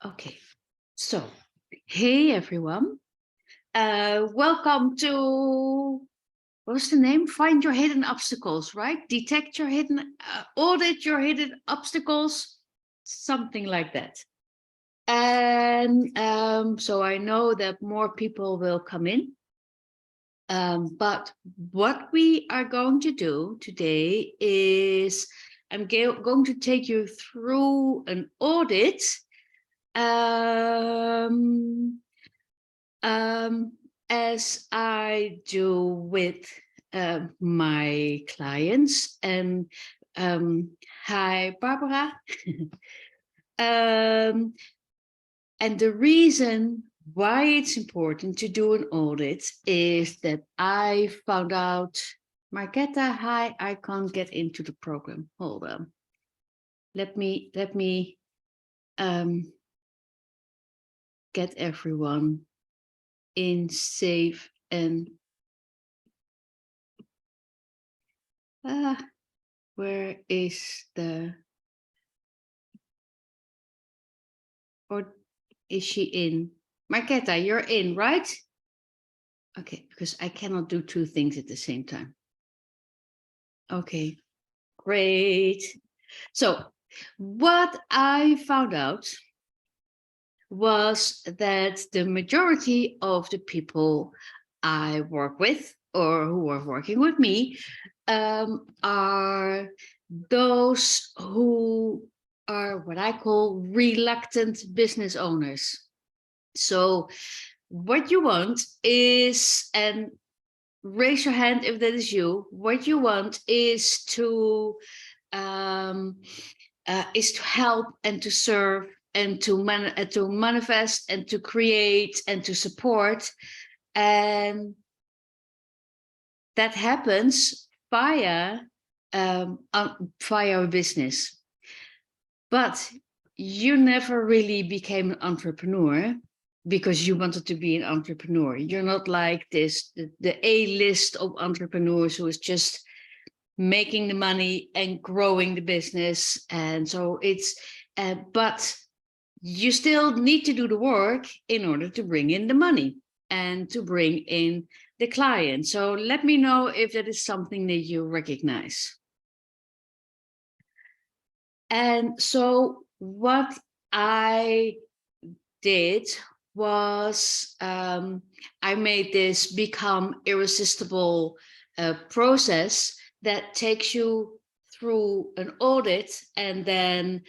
Okay, so hey everyone, welcome to, what's the name? Find your hidden obstacles, right? Detect your hidden, audit your hidden obstacles, something like that. And so I know that more people will come in. But what we are going to do today is I'm going to take you through an audit as I do with my clients. And hi, Barbara. And the reason why it's important to do an audit is that I found out, Marquette, hi, I can't get into the program. Hold on. Let me get everyone in safe and where is the, or is she in? Marquetta, you're in, right? Okay, because I cannot do two things at the same time. Okay, great. So what I found out was that the majority of the people I work with or who are working with me are those who are what I call reluctant business owners. So what you want is, and raise your hand if that is you, what you want is to help and to serve and to manifest and to create and to support. And that happens via a business. But you never really became an entrepreneur because you wanted to be an entrepreneur. You're not like this, the A-list of entrepreneurs who is just making the money and growing the business. And so it's, but you still need to do the work in order to bring in the money and to bring in the client. So let me know if that is something that you recognize. And so what I did was I made this Become Irresistible process that takes you through an audit and then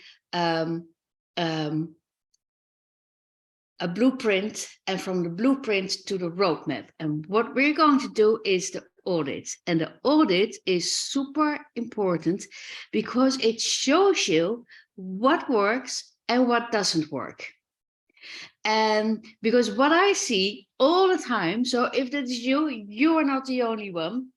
a blueprint, and from the blueprint to the roadmap. And what we're going to do is the audit. And the audit is super important because it shows you what works and what doesn't work. And because what I see all the time, so if that is you, you are not the only one,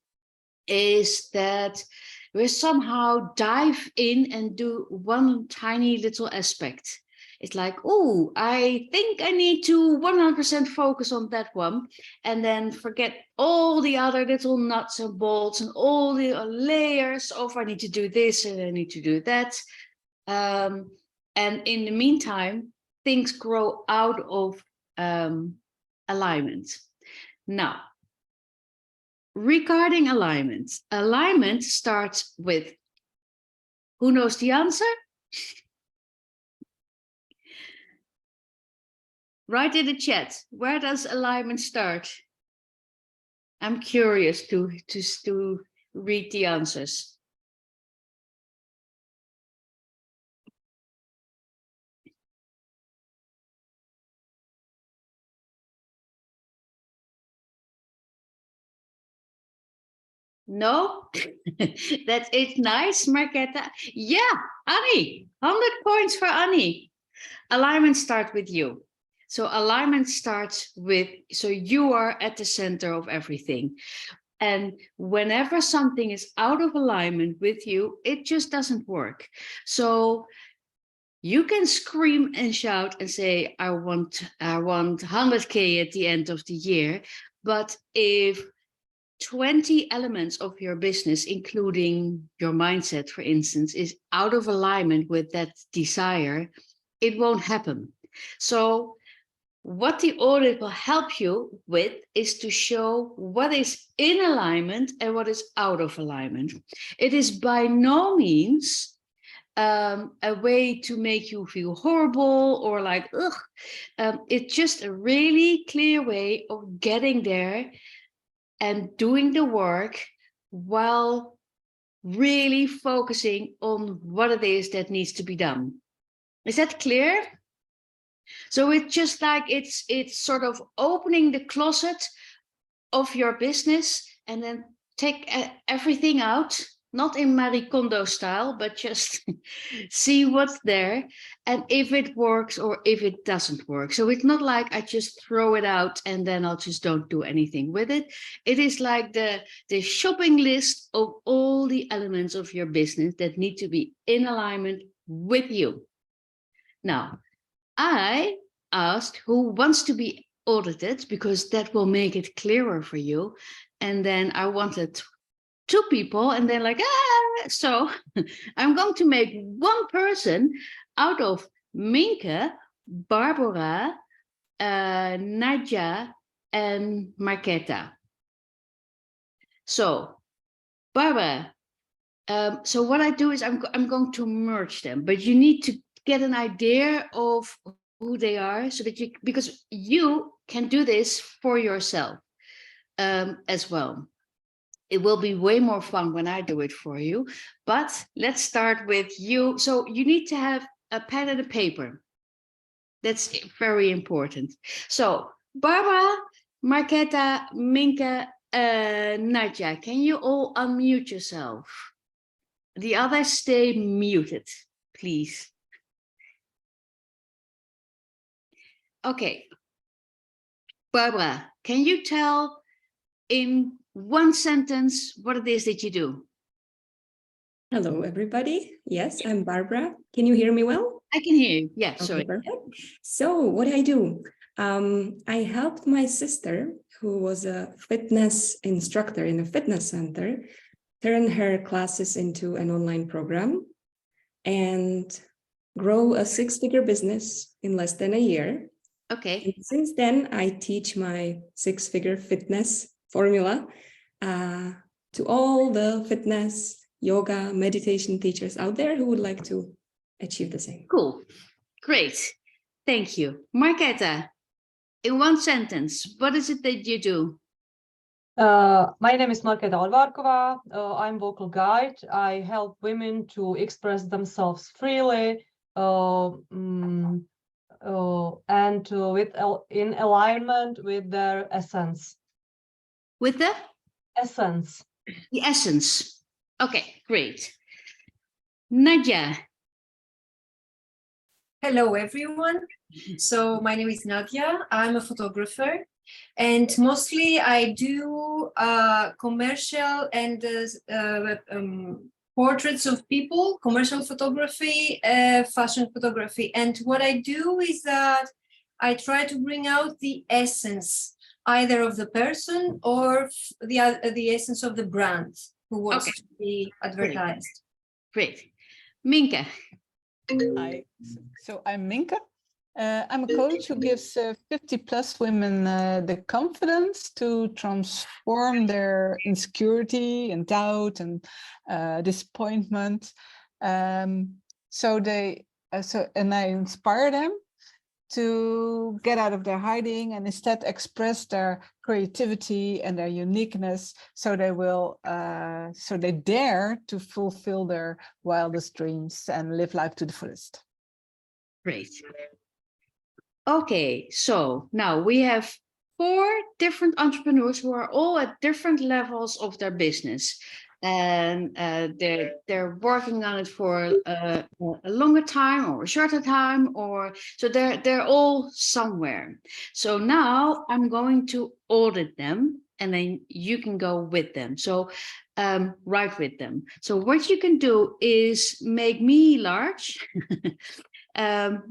is that we somehow dive in and do one tiny little aspect. It's like, oh, I think I need to 100% focus on that one, and then forget all the other little nuts and bolts and all the layers of I need to do this and I need to do that. And in the meantime, things grow out of alignment. Now, regarding alignment, alignment starts with, who knows the answer? Write in the chat, where does alignment start? I'm curious to read the answers. No? That is nice, Marquetta. Yeah, Annie, 100 points for Annie. Alignment starts with you. So alignment starts with, so you are at the center of everything. And whenever something is out of alignment with you, it just doesn't work. So you can scream and shout and say, I want 100K at the end of the year. But if 20 elements of your business, including your mindset, for instance, is out of alignment with that desire, it won't happen. So what the audit will help you with is to show what is in alignment and what is out of alignment. It is by no means a way to make you feel horrible or like, ugh. It's just a really clear way of getting there and doing the work while really focusing on what it is that needs to be done. Is that clear? So it's just like it's sort of opening the closet of your business and then take everything out, not in Marie Kondo style, but just see what's there and if it works or if it doesn't work. So it's not like I just throw it out and then I'll just don't do anything with it. It is like the shopping list of all the elements of your business that need to be in alignment with you. Now, I asked who wants to be audited because that will make it clearer for you. And then I wanted 2 people and then like, so I'm going to make 1 person out of Minka, Barbara, Nadia, and Marquette. So Barbara, so what I do is I'm going to merge them, but you need to get an idea of who they are so that because you can do this for yourself as well. It will be way more fun when I do it for you, but let's start with you. So you need to have a pen and a paper. That's very important. So Barbara, Marquette, Minka, Nadia, can you all unmute yourself? The others stay muted, please. Okay. Barbara, can you tell in 1 sentence what it is that you do? Hello, everybody. Yes, I'm Barbara. Can you hear me well? I can hear you. Yeah, okay, sorry. Perfect. So what do? I helped my sister, who was a fitness instructor in a fitness center, turn her classes into an online program and grow a 6-figure business in less than a year. Okay. And since then, I teach my 6-figure fitness formula to all the fitness, yoga, meditation teachers out there who would like to achieve the same. Cool. Great. Thank you. Marquette, in 1 sentence, what is it that you do? My name is Marquette Alvarkova. I'm vocal guide. I help women to express themselves freely and in alignment with their essence. With the? Essence. The essence. Okay, great. Nadia. Hello, everyone. So my name is Nadia. I'm a photographer, and mostly I do commercial and portraits of people, commercial photography, fashion photography. And what I do is that I try to bring out the essence, either of the person or the essence of the brand who wants to be advertised. Great. Minka. Hi, so I'm Minka. I'm a coach who gives 50+ women the confidence to transform their insecurity and doubt and disappointment. And I inspire them to get out of their hiding and instead express their creativity and their uniqueness, so they dare to fulfill their wildest dreams and live life to the fullest. Great. Okay, so now we have 4 different entrepreneurs who are all at different levels of their business. And they're working on it for a longer time or a shorter time, or so they're all somewhere. So now I'm going to audit them, and then you can go with them. So write with them. So what you can do is make me large. Where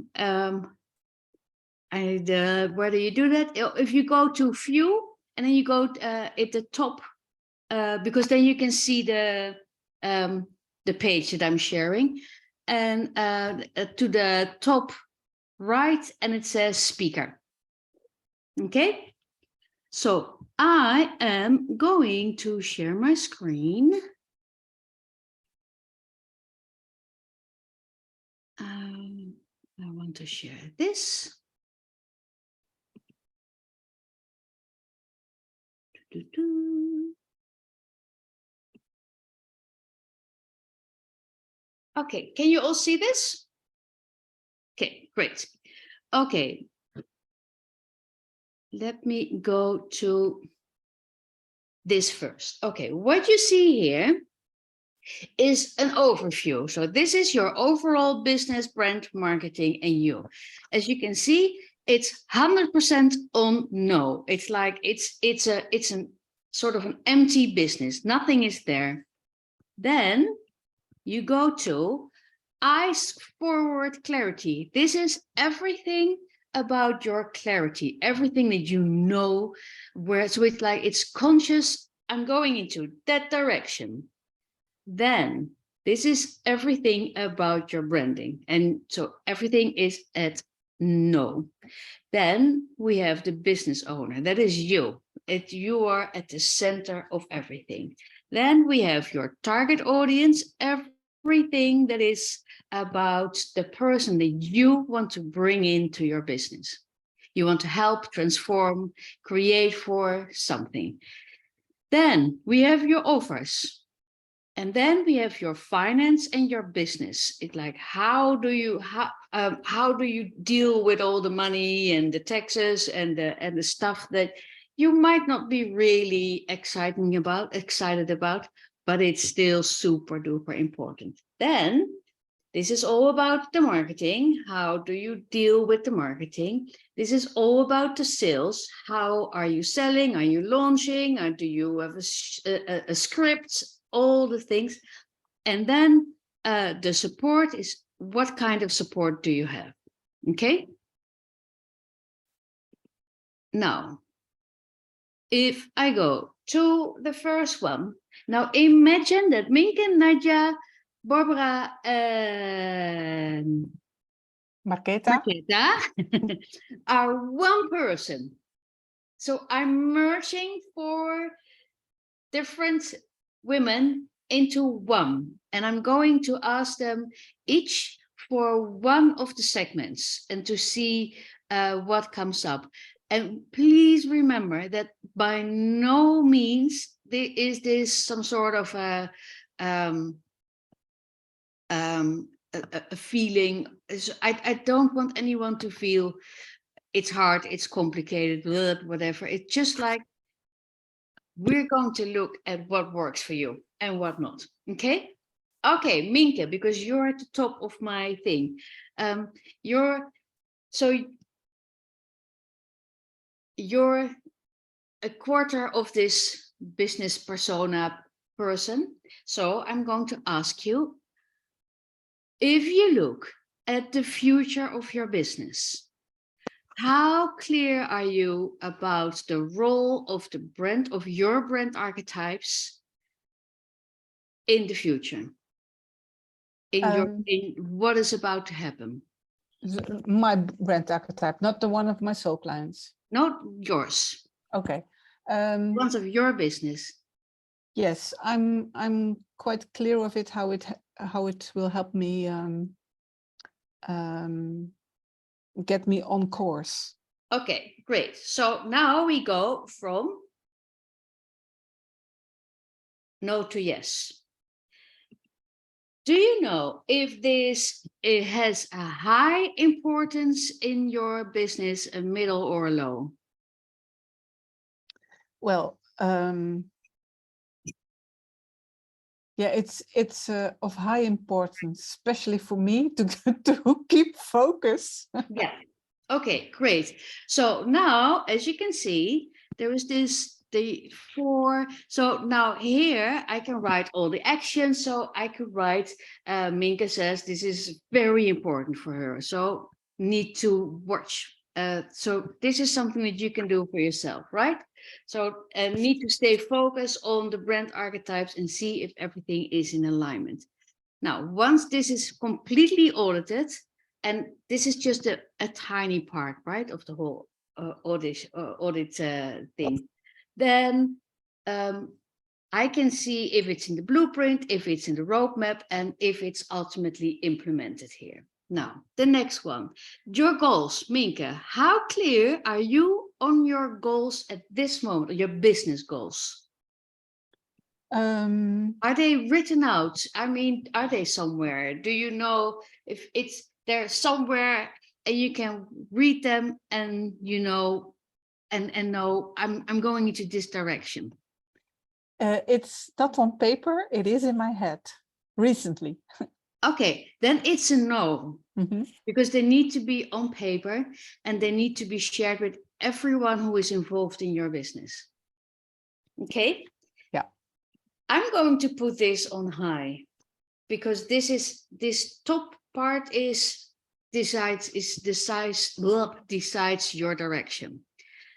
do you do that? If you go to view and then you go at the top. Because then you can see the page that I'm sharing, and to the top right, and it says speaker. Okay, so I am going to share my screen. I want to share this. Okay, can you all see this? Okay, great. Okay, let me go to this first. Okay, what you see here is an overview. So this is your overall business, brand, marketing, and you. As you can see, it's 100% on no. It's like it's a sort of an empty business. Nothing is there. Then you go to eyes forward clarity. This is everything about your clarity, everything that you know, where so it's like it's conscious. I'm going into that direction. Then this is everything about your branding. And so everything is at no. Then we have the business owner. That is you. You are at the center of everything. Then we have your target audience, everything that is about the person that you want to bring into your business. You want to help, transform, create for something. Then we have your offers. And then we have your finance and your business. It's like, how do you deal with all the money and the taxes and the stuff that you might not be really excited about, but it's still super duper important. Then this is all about the marketing. How do you deal with the marketing? This is all about the sales. How are you selling? Are you launching? Or do you have a script? All the things. And then the support is, what kind of support do you have? Okay. Now, if I go to the first one, now imagine that Minka, Nadia, Barbara, and Marquetta are one person. So I'm merging 4 different women into one, and I'm going to ask them each for one of the segments and to see what comes up. And please remember that by no means is this some sort of a feeling. I don't want anyone to feel it's hard, it's complicated, whatever. It's just like, we're going to look at what works for you and what not. Okay. Okay, Minka, because you're at the top of my thing. You're a quarter of this business persona person. So I'm going to ask you, if you look at the future of your business, how clear are you about the role of the brand, of your brand archetypes in the future? In what is about to happen? My brand archetype, not the one of my soul clients. Not yours. Okay. Ones of your business. Yes, I'm quite clear with it, how it will help me get me on course. Okay, great. So now we go from no to yes. Do you know if it has a high importance in your business, a middle or a low? Well, yeah, it's of high importance, especially for me to keep focus. Yeah. Okay, great. So now, as you can see, there is the 4. So now here I can write all the actions. So I could write, Minka says this is very important for her. So need to watch. So this is something that you can do for yourself, right? So need to stay focused on the brand archetypes and see if everything is in alignment. Now, once this is completely audited, and this is just a tiny part, right, of the whole audit thing, then I can see if it's in the blueprint, if it's in the roadmap, and if it's ultimately implemented here. Now, the next one, your goals. Minka, how clear are you on your goals at this moment, your business goals? Are they written out? I mean, are they somewhere? Do you know if it's there somewhere and you can read them and you know, and know I'm going into this direction? It's not on paper, it is in my head recently. Okay, then it's a no, Mhm. because they need to be on paper and they need to be shared with everyone who is involved in your business. Okay? Yeah. I'm going to put this on high because this top part decides your direction.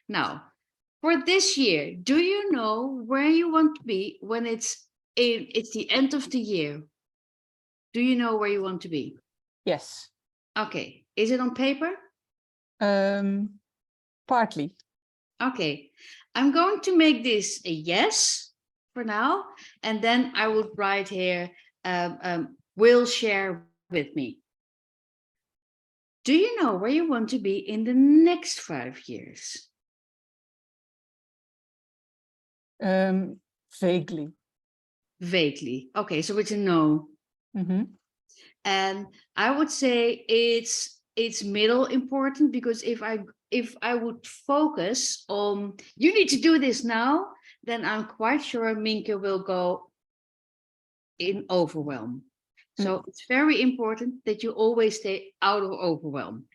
Now, for this year, do you know where you want to be when it's the end of the year? Do you know where you want to be? Yes. Okay. Is it on paper? Partly. Okay. I'm going to make this a yes for now, and then I would write here, will share with me. Do you know where you want to be in the next 5 years? Vaguely. Vaguely. Okay, so it's a no. Mhm. And I would say it's middle important, because if I would focus on you need to do this now, then I'm quite sure Minka will go in overwhelm. So it's very important that you always stay out of overwhelm.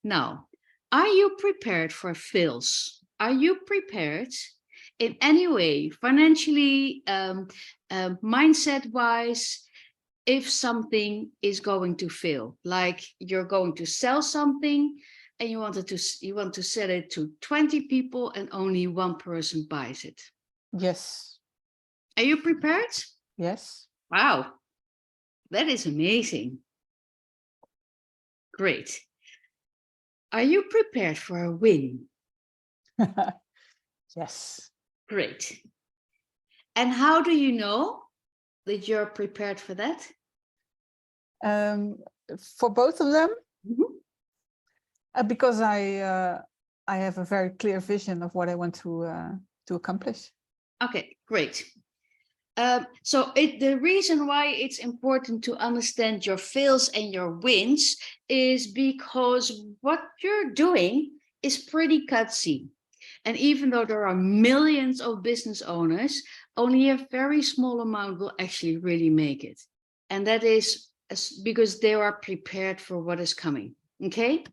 Now, are you prepared for fails? Are you prepared in any way, financially, mindset wise, if something is going to fail? Like you're going to sell something and you want to sell it to 20 people and only one person buys it. Yes. Are you prepared? Yes. Wow, that is amazing. Great. Are you prepared for a win? Yes. Great. And how do you know that you're prepared for that? For both of them, Mhm. because I have a very clear vision of what I want to accomplish. Okay, great. So the reason why it's important to understand your fails and your wins is because what you're doing is pretty cutsy. And even though there are millions of business owners, only a very small amount will actually really make it. And that is because they are prepared for what is coming. Okay?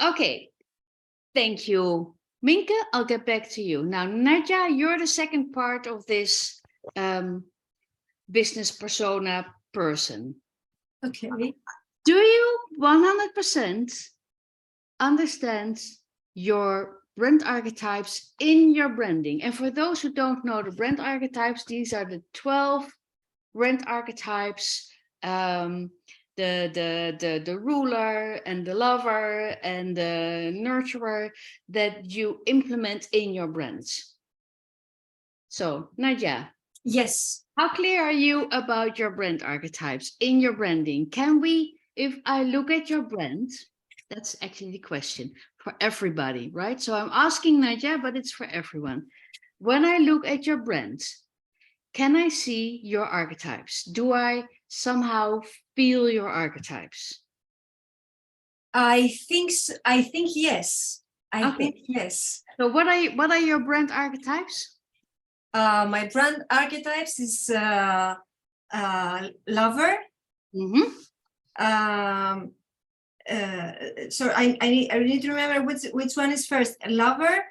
Okay. Thank you. Minka, I'll get back to you. Now, Nadja, you're the second part of this business persona person. Okay. Do you 100% understand your brand archetypes in your branding? And for those who don't know the brand archetypes, these are the 12 brand archetypes, the ruler and the lover and the nurturer that you implement in your brands. So, Nadja. Yes. How clear are you about your brand archetypes in your branding? Can we, if I look at your brand, that's actually the question for everybody, right? So I'm asking Nadja, but it's for everyone. When I look at your brand, can I see your archetypes? Do I somehow feel your archetypes? I think yes. I Okay. think yes. So what are your brand archetypes? My brand archetypes is lover. Mm-hmm. So I need to remember which one is first. Lover,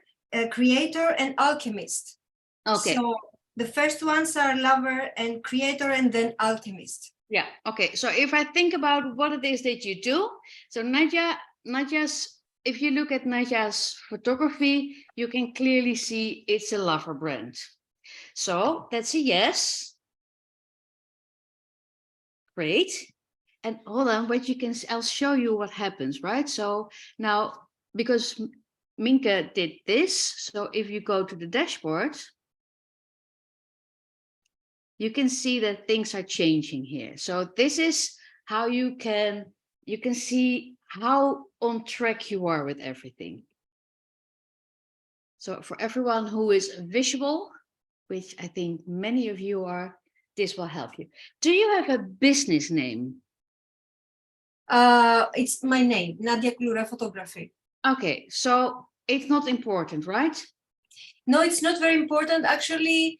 creator, and alchemist. Okay. So the first ones are lover and creator, and then alchemist. Yeah. Okay. So if I think about what it is that you do, so Nadja's, if you look at Nadja's photography, you can clearly see it's a lover brand. So that's a yes. Great. And hold on, but you can, I'll show you what happens, right? So now, because Minka did this, so if you go to the dashboard, you can see that things are changing here. So this is how you can see how on track you are with everything. So for everyone who is visual, which I think many of you are, this will help you. Do you have a business name? It's my name, Nadia Klura Photography. Okay, so it's not important, right? No, it's not very important. Actually,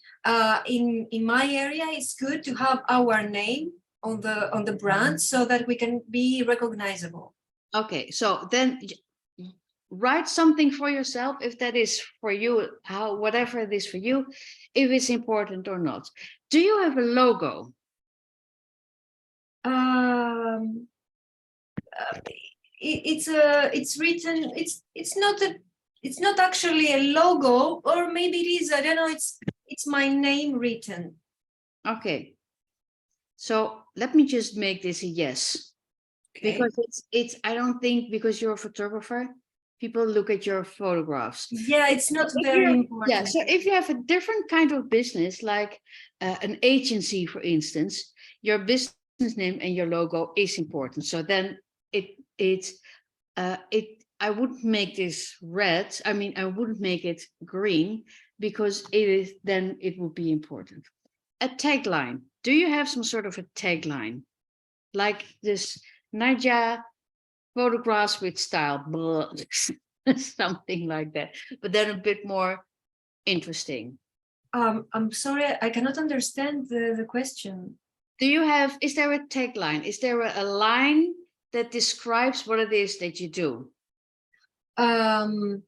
in my area, it's good to have our name on the brand so that we can be recognizable. Okay, so then write something for yourself if that is for you, whatever it is for you, if it's important or not. Do you have a logo? It's written. It's not actually a logo, or maybe it is. I don't know. It's my name written. Okay, so let me just make this a yes. Okay. Because it's I don't think, because you're a photographer, people look at your photographs. Yeah, it's not If very you're- important. Yeah, so if you have a different kind of business, like an agency, for instance, your business name and your logo is important. So then I wouldn't make this red. I mean, I wouldn't make it green, because then it would be important. A tagline. Do you have some sort of a tagline? Like this Nadia photographs with style, blah, something like that, but then a bit more interesting. I'm sorry, I cannot understand the question. Is there a tagline? Is there a line that describes what it is that you do? There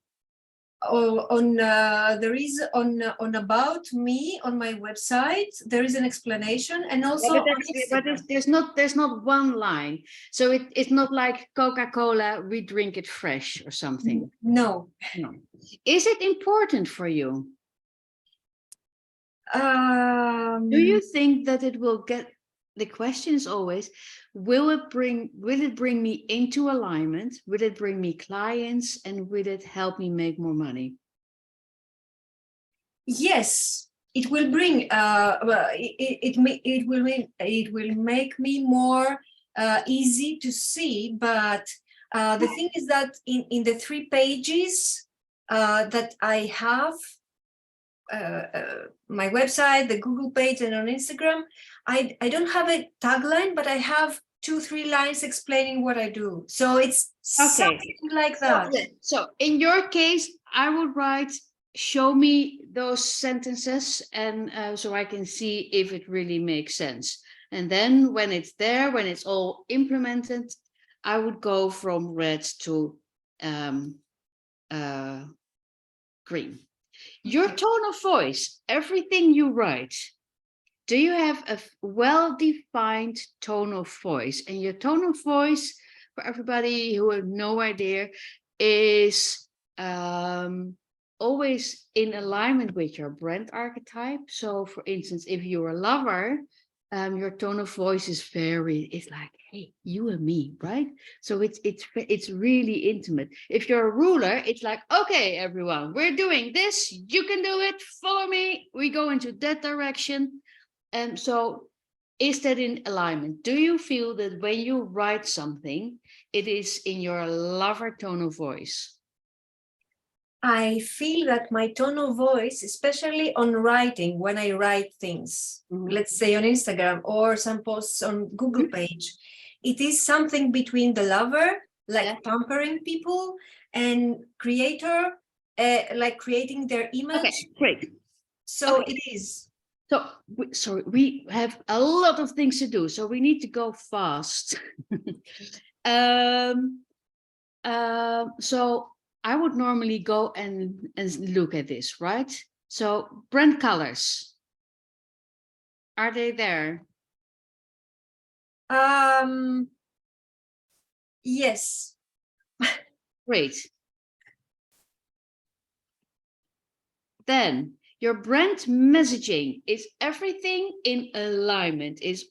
is on about me on my website, there is an explanation, and also Yeah, on Instagram. there's not one line. So it's not like Coca-Cola, we drink it fresh or something. No. No. Is it important for you? Do you think that it will get, the question is always, will it bring me into alignment? Will it bring me clients, and will it help me make more money? Yes, it will bring. It will make me more easy to see. But the thing is that in the 3 pages that I have, my website, the Google page, and on Instagram, I don't have a tagline, but I have 2-3 lines explaining what I do. So it's something like that. So in your case, I would write, show me those sentences, and so I can see if it really makes sense. And then when it's there, when it's all implemented, I would go from red to green. Your tone of voice, everything you write, do you have a well-defined tone of voice? And your tone of voice, for everybody who has no idea, is always in alignment with your brand archetype. So for instance, if you're a lover, your tone of voice is it's like, hey, you and me, right? So it's really intimate. If you're a ruler, it's like, okay, everyone, we're doing this, you can do it, follow me, we go into that direction. And so is that in alignment? Do you feel that when you write something, it is in your lover tone of voice? I feel that my tone of voice, especially on writing, when I write things, let's say on Instagram or some posts on Google page, it is something between the lover, like pampering people, and creator, like creating their image. Okay, great. So it is. So, sorry, we have a lot of things to do, so we need to go fast. So I would normally go and look at this, right? So brand colors, are they there? Yes. Great. Then Your brand messaging is everything in alignment, is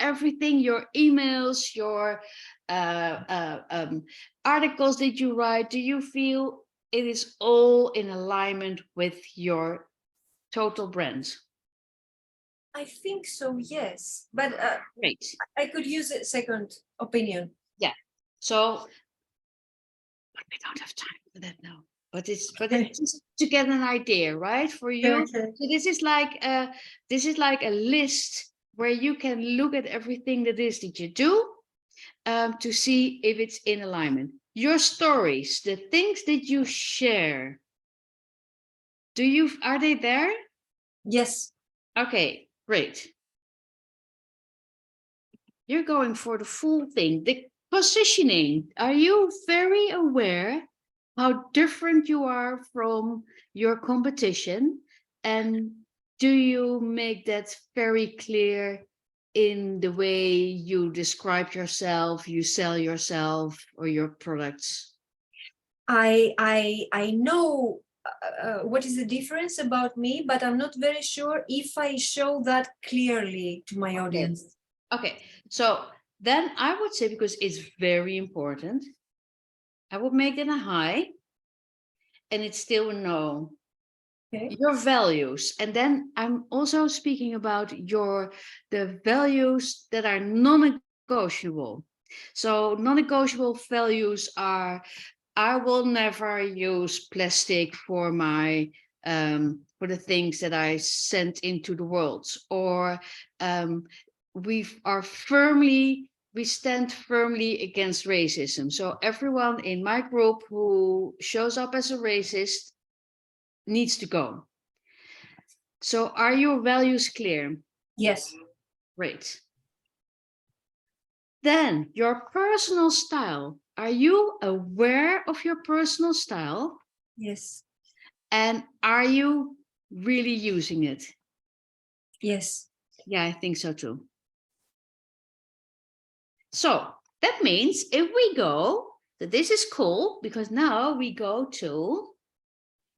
everything, your emails, your articles that you write. Do you feel it is all in alignment with your total brand? I think so, yes. But Great. I could use a second opinion. Yeah. So, but we don't have time for that now. But it's just to get an idea, right? For you. Okay. So this is like a list where you can look at everything that is that you do to see if it's in alignment. Your stories, the things that you share, are they there? Yes. Okay, great. You're going for the full thing. The positioning, are you very aware how different you are from your competition? And do you make that very clear in the way you describe yourself, you sell yourself or your products? I know what is the difference about me, but I'm not very sure if I show that clearly to my audience. Okay, so then I would say, because it's very important, I would make it a high and it's still a no. Okay. Your values, and then I'm also speaking about the values that are non-negotiable. So non-negotiable values are, I will never use plastic for my for the things that I send into the world, or we stand firmly against racism. So everyone in my group who shows up as a racist needs to go. So are your values clear? Yes. Great. Then your personal style. Are you aware of your personal style? Yes. And are you really using it? Yes. Yeah, I think so too. So that means if we go, that this is cool, because now we go to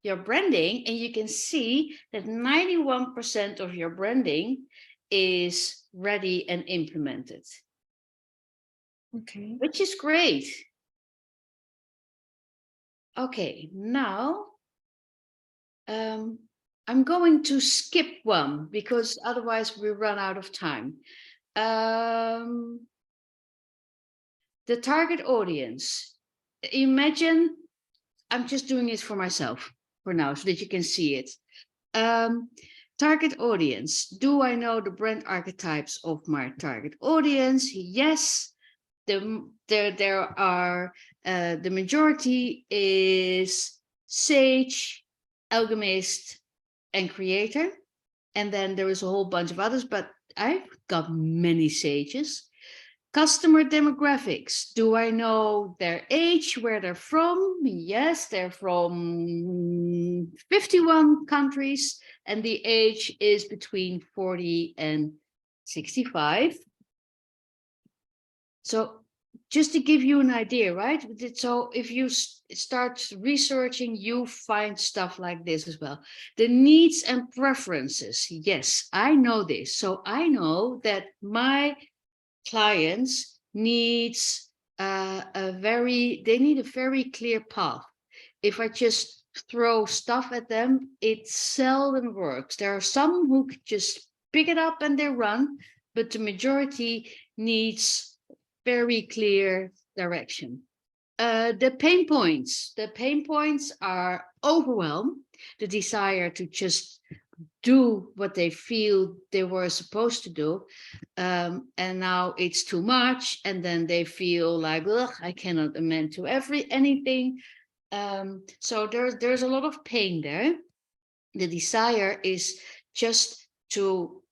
your branding and you can see that 91% of your branding is ready and implemented. Okay. Which is great. Okay, now I'm going to skip one because otherwise we run out of time. The target audience. Imagine, I'm just doing it for myself for now so that you can see it. Target audience. Do I know the brand archetypes of my target audience? Yes. There are the majority is sage, alchemist, and creator, and then there is a whole bunch of others, but I've got many sages. Customer demographics. Do I know their age, where they're from? Yes, they're from 51 countries, and the age is between 40 and 65. So just to give you an idea, right? So if you start researching, you find stuff like this as well. The needs and preferences. Yes, I know this. So I know that my clients needs they need a very clear path. If I just throw stuff at them, it seldom works. There are some who just pick it up and they run, but the majority needs very clear direction. The pain points are overwhelm, the desire to just do what they feel they were supposed to do, and now it's too much, and then they feel like, ugh, I cannot amend to anything. So there's a lot of pain there. The desire is just to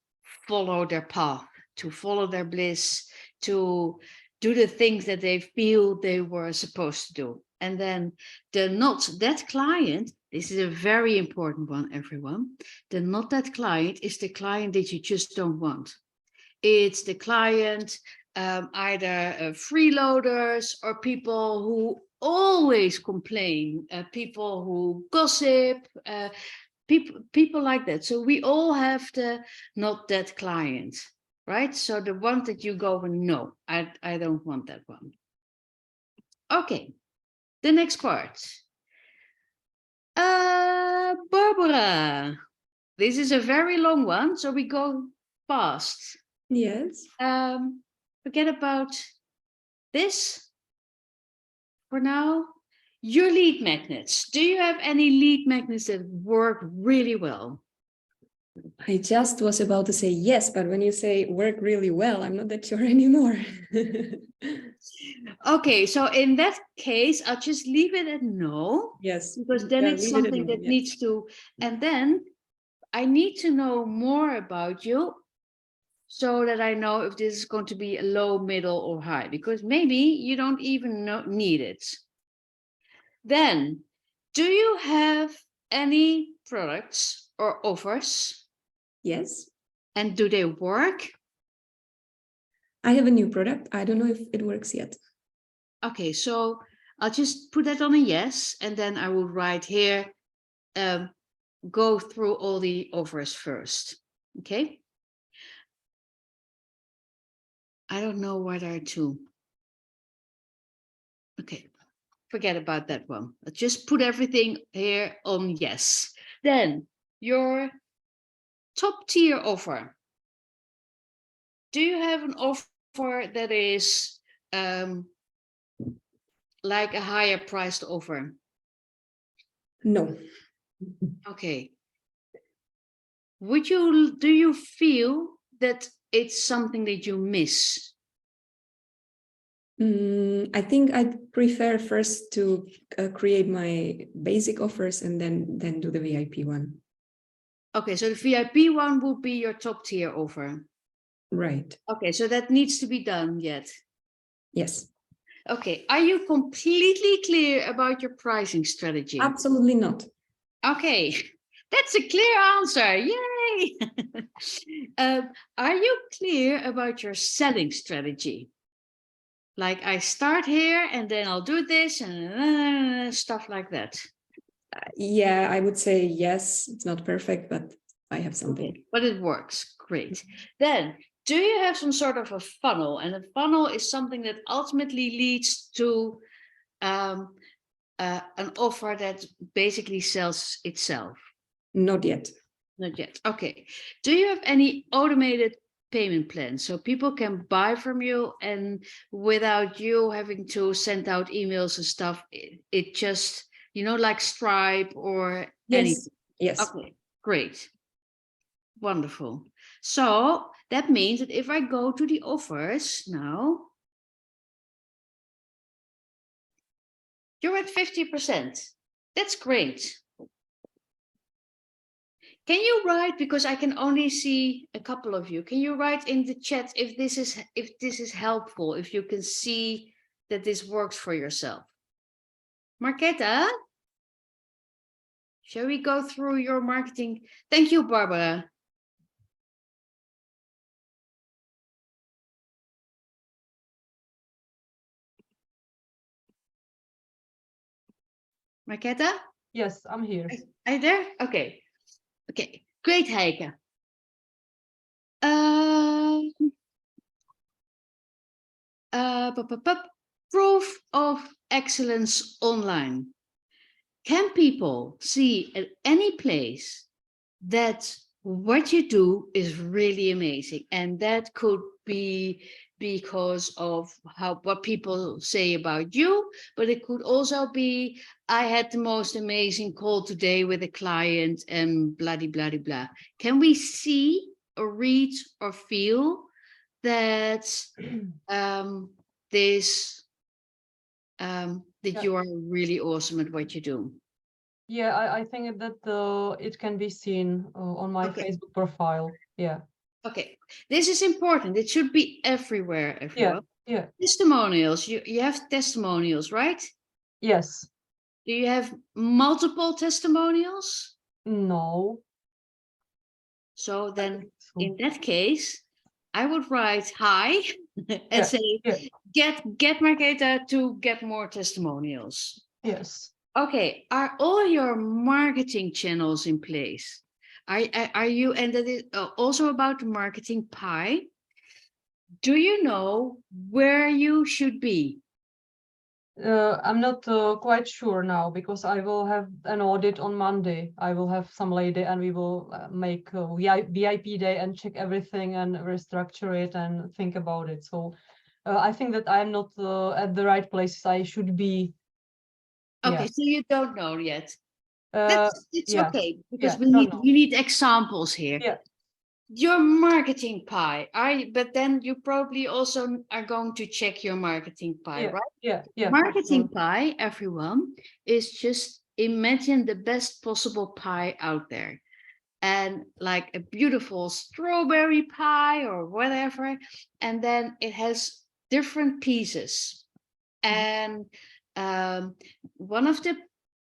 follow their path, to follow their bliss, to do the things that they feel they were supposed to do. And then the not that client, this is a very important one, everyone. The not that client is the client that you just don't want. It's the client, either freeloaders or people who always complain, people who gossip, people like that. So we all have the not that client, right? So the one that you go, no, I don't want that one. Okay, the next part. Barbara, this is a very long one, so we go fast. Yes. Forget about this for now. Your lead magnets. Do you have any lead magnets that work really well? I just was about to say yes, but when you say work really well, I'm not that sure anymore. Okay, so in that case, I'll just leave it at no. Yes. Because then Yeah, it's leave it at something no, that yeah. needs to, and then I need to know more about you so that I know if this is going to be a low, middle, or high, because maybe you don't even need it. Then, do you have any products or offers? Yes. And do they work? I have a new product. I don't know if it works yet. Okay, so I'll just put that on a yes, and then I will write here, go through all the offers first. Okay. I don't know why there are two. Okay, forget about that one. I'll just put everything here on yes. Then your top tier offer. Do you have an offer that is like a higher priced offer? No. Okay. Do you feel that it's something that you miss? I think I'd prefer first to create my basic offers and then do the VIP one. Okay, so the VIP one would be your top tier offer. Right. Okay, so that needs to be done yet. Yes. Okay, are you completely clear about your pricing strategy? Absolutely not. Okay, that's a clear answer. Yay! Are you clear about your selling strategy? Like I start here and then I'll do this and stuff like that. Yeah, I would say yes. It's not perfect, but I have something. Okay, but it works. Great. Then, do you have some sort of a funnel? And a funnel is something that ultimately leads to an offer that basically sells itself. Not yet. Not yet. Okay. Do you have any automated payment plans so people can buy from you and without you having to send out emails and stuff? It just, like Stripe or anything. Yes. Okay, great. Wonderful. So that means that if I go to the offers now, you're at 50%. That's great. Can you write, because I can only see a couple of you, can you write in the chat if this is helpful, if you can see that this works for yourself? Marquetta, shall we go through your marketing? Thank you, Barbara. Marquetta? Yes, I'm here. Are you there? Okay. Okay, great, Heike. Proof of excellence online. Can people see at any place that what you do is really amazing? And that could be because of what people say about you, but it could also be, I had the most amazing call today with a client and blah, blah, blah, blah. Can we see or read or feel that that you are really awesome at what you do? Yeah, I think that it can be seen on my Facebook profile. Yeah. Okay, this is important. It should be everywhere. Yeah. Testimonials. You have testimonials, right? Yes. Do you have multiple testimonials? No. So then, in that case, I would write hi and say, get Marquetta to get more testimonials. Yes. Okay, are all your marketing channels in place? Are you, and that is also about the marketing pie. Do you know where you should be? I'm not quite sure now because I will have an audit on Monday. I will have some lady and we will make a VIP day and check everything and restructure it and think about it. So I think that I'm not at the right place I should be. Okay, Yeah. so you don't know yet. It's Yeah. okay, because Yeah, don't know. we need examples here. Yeah. Your marketing pie, but then you probably also are going to check your marketing pie, Yeah. right? Yeah. Yeah. for Marketing sure. pie, everyone, is just imagine the best possible pie out there. And like a beautiful strawberry pie or whatever. And then it has different pieces. And one of the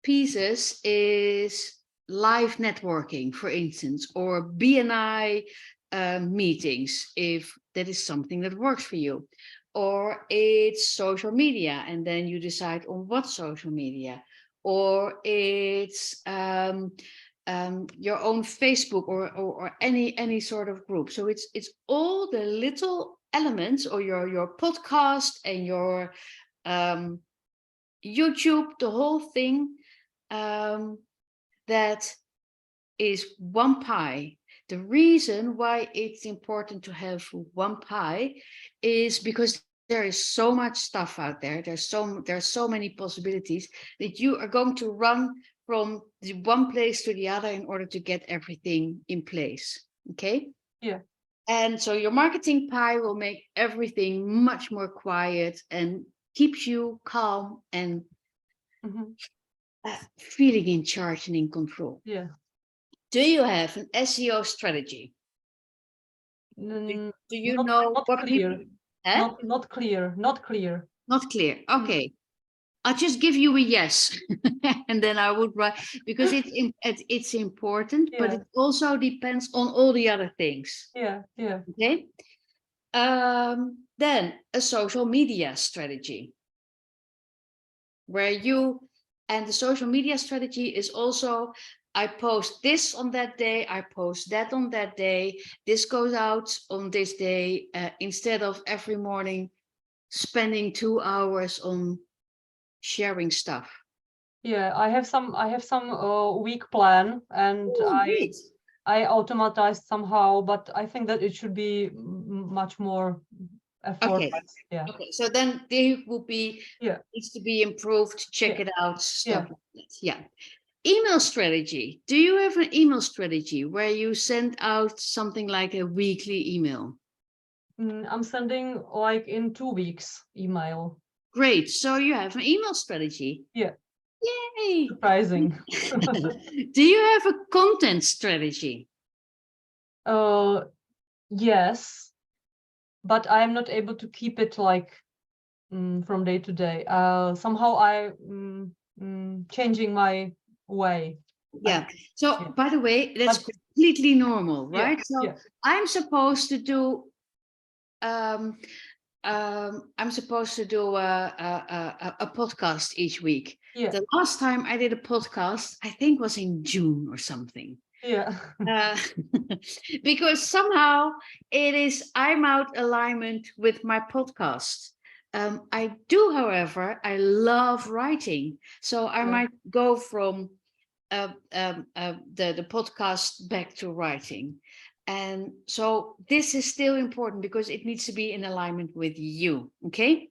pieces is live networking, for instance, or BNI meetings, if that is something that works for you. Or it's social media, and then you decide on what social media. Or it's your own Facebook or any sort of group. So it's all the little elements, or your podcast and your YouTube, the whole thing, that is one pie. The reason why it's important to have one pie is because there is so much stuff out there. There's so many possibilities that you are going to run from the one place to the other in order to get everything in place. Okay? Yeah. And so your marketing pie will make everything much more quiet and keeps you calm and feeling in charge and in control. Yeah. Do you have an SEO strategy? Do you know not what clear. people... Eh? Not clear. Not clear. Not clear. Okay. I'll just give you a yes, and then I would write, because it's important, but Yeah. it also depends on all the other things. Yeah. Yeah. Okay. Then a social media strategy, where and the social media strategy is also, I post this on that day, I post that on that day, this goes out on this day, instead of every morning spending 2 hours on sharing stuff. Yeah, I have some week plan, and Great. I automatized somehow, but I think that it should be much more effortless. Okay. Yeah. Okay. So then they will be, needs to be improved, check it out, stuff like that. Yeah. Email strategy. Do you have an email strategy where you send out something like a weekly email? I'm sending like in 2 weeks email. Great. So you have an email strategy. Yeah. Yay. Surprising. Do you have a content strategy? Yes, but I'm not able to keep it like from day to day. Somehow I changing my way. Yeah. So by the way, that's completely normal, right? So I'm supposed to do I'm supposed to do a podcast each week. Yeah. The last time I did a podcast, I think was in June or something. Yeah. Because somehow I'm out alignment with my podcast. I do, however, I love writing. So I might go from the podcast back to writing. And so this is still important because it needs to be in alignment with you. Okay.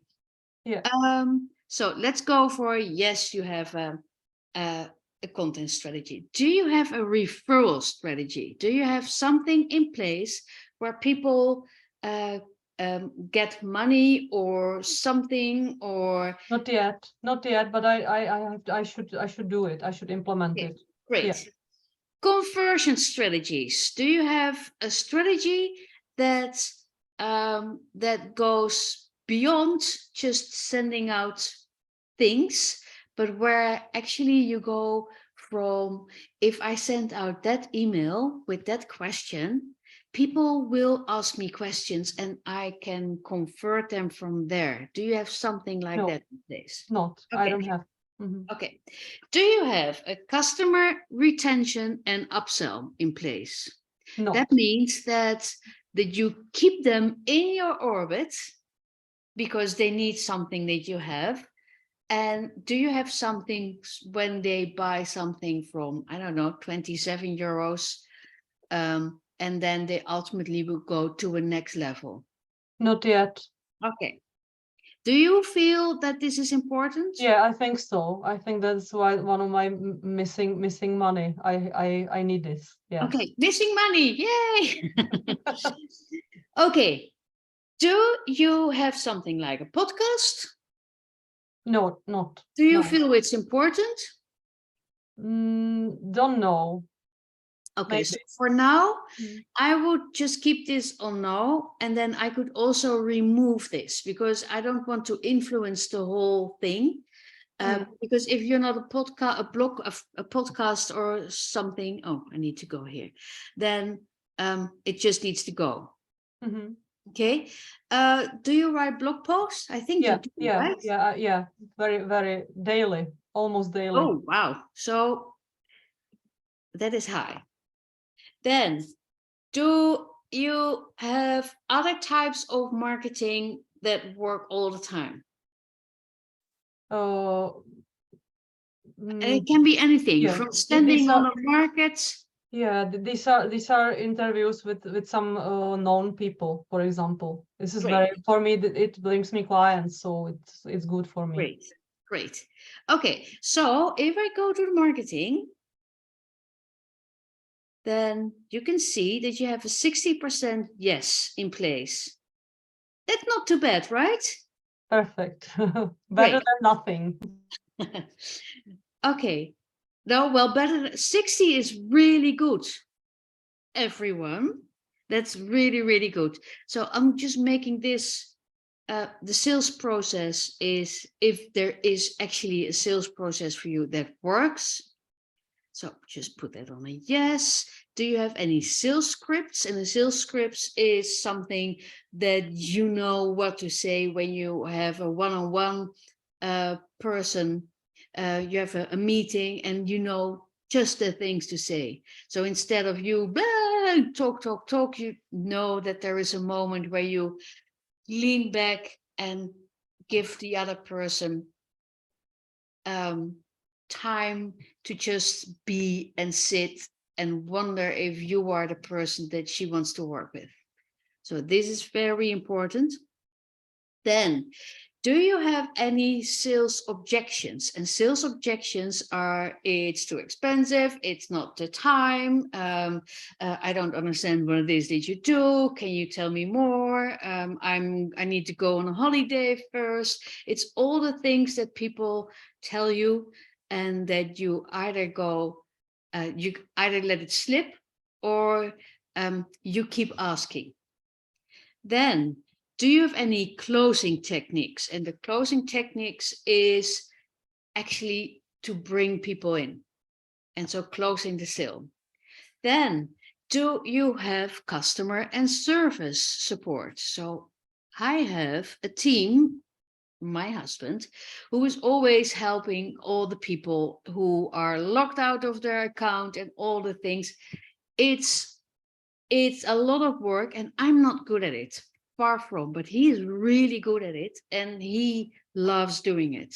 Yeah. So let's go for, yes, you have a content strategy. Do you have a referral strategy? Do you have something in place where people get money or something, or not yet, but I should do it. I should implement it. Great. Yeah. Conversion strategies. Do you have a strategy that that goes beyond just sending out things, but where actually you go from, if I send out that email with that question, people will ask me questions and I can convert them from there. Do you have something like that in place? Not. Okay. I don't have. Mhm. Okay. Do you have a customer retention and upsell in place? No. That means that you keep them in your orbit because they need something that you have. And do you have something when they buy something from, I don't know, 27 euros, and then they ultimately will go to a next level? Not yet. Okay. Do you feel that this is important? Yeah, I think so. I think that's why one of my missing money. I need this. Yeah. Okay, missing money, yay! Okay, do you have something like a podcast? No, not. Do you No. feel it's important? Don't know. Okay, so Maybe. for now, Mm. I would just keep this on no, and then I could also remove this because I don't want to influence the whole thing. Because if you're not a podcast, a podcast or something, oh, I need to go here, then it just needs to go. Mhm. Okay. Do you write blog posts? I think Yeah, you do, yeah, right? yeah. Very daily, almost daily. Oh, wow. So that is high. Then, do you have other types of marketing that work all the time? Uh, And it can be anything yeah, from these standing on are- a market. Yeah, these are interviews with some known people, for example. This is Great. very, for me, it brings me clients, so it's good for me. Great, great. Okay, so if I go to the marketing, then you can see that you have a 60% yes in place. That's not too bad, right? Perfect. Great. Better than nothing. Okay. No, well, better than 60 is really good, everyone. That's really, really good. So I'm just making this, the sales process is, if there is actually a sales process for you that works. So just put that on a yes. Do you have any sales scripts? And the sales scripts is something that you know what to say when you have a one-on-one person. You have a meeting and you know just the things to say. So instead of you blah, talk, you know that there is a moment where you lean back and give the other person time to just be and sit and wonder if you are the person that she wants to work with. So this is very important. Then, do you have any sales objections? And sales objections are, it's too expensive, it's not the time, I don't understand what it is that you do, can you tell me more, I need to go on a holiday first. It's all the things that people tell you, and that you either go, you either let it slip, or you keep asking. Then, do you have any closing techniques? And the closing techniques is actually to bring people in. And so closing the sale. Then, do you have customer and service support? So I have a team, my husband, who is always helping all the people who are locked out of their account and all the things. It's a lot of work and I'm not good at it. Far from, but he is really good at it and he loves doing it.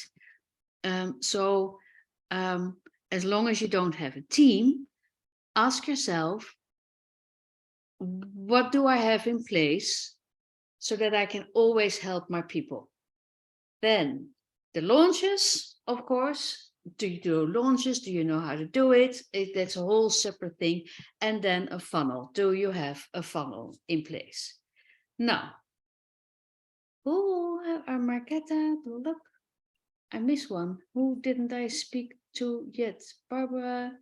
So as long as you don't have a team, ask yourself, what do I have in place so that I can always help my people? Then the launches, of course. Do you do launches? Do you know how to do it? That's a whole separate thing. And then a funnel. Do you have a funnel in place? Now, who are Marquette? Look, I missed one. Who didn't I speak to yet? Barbara.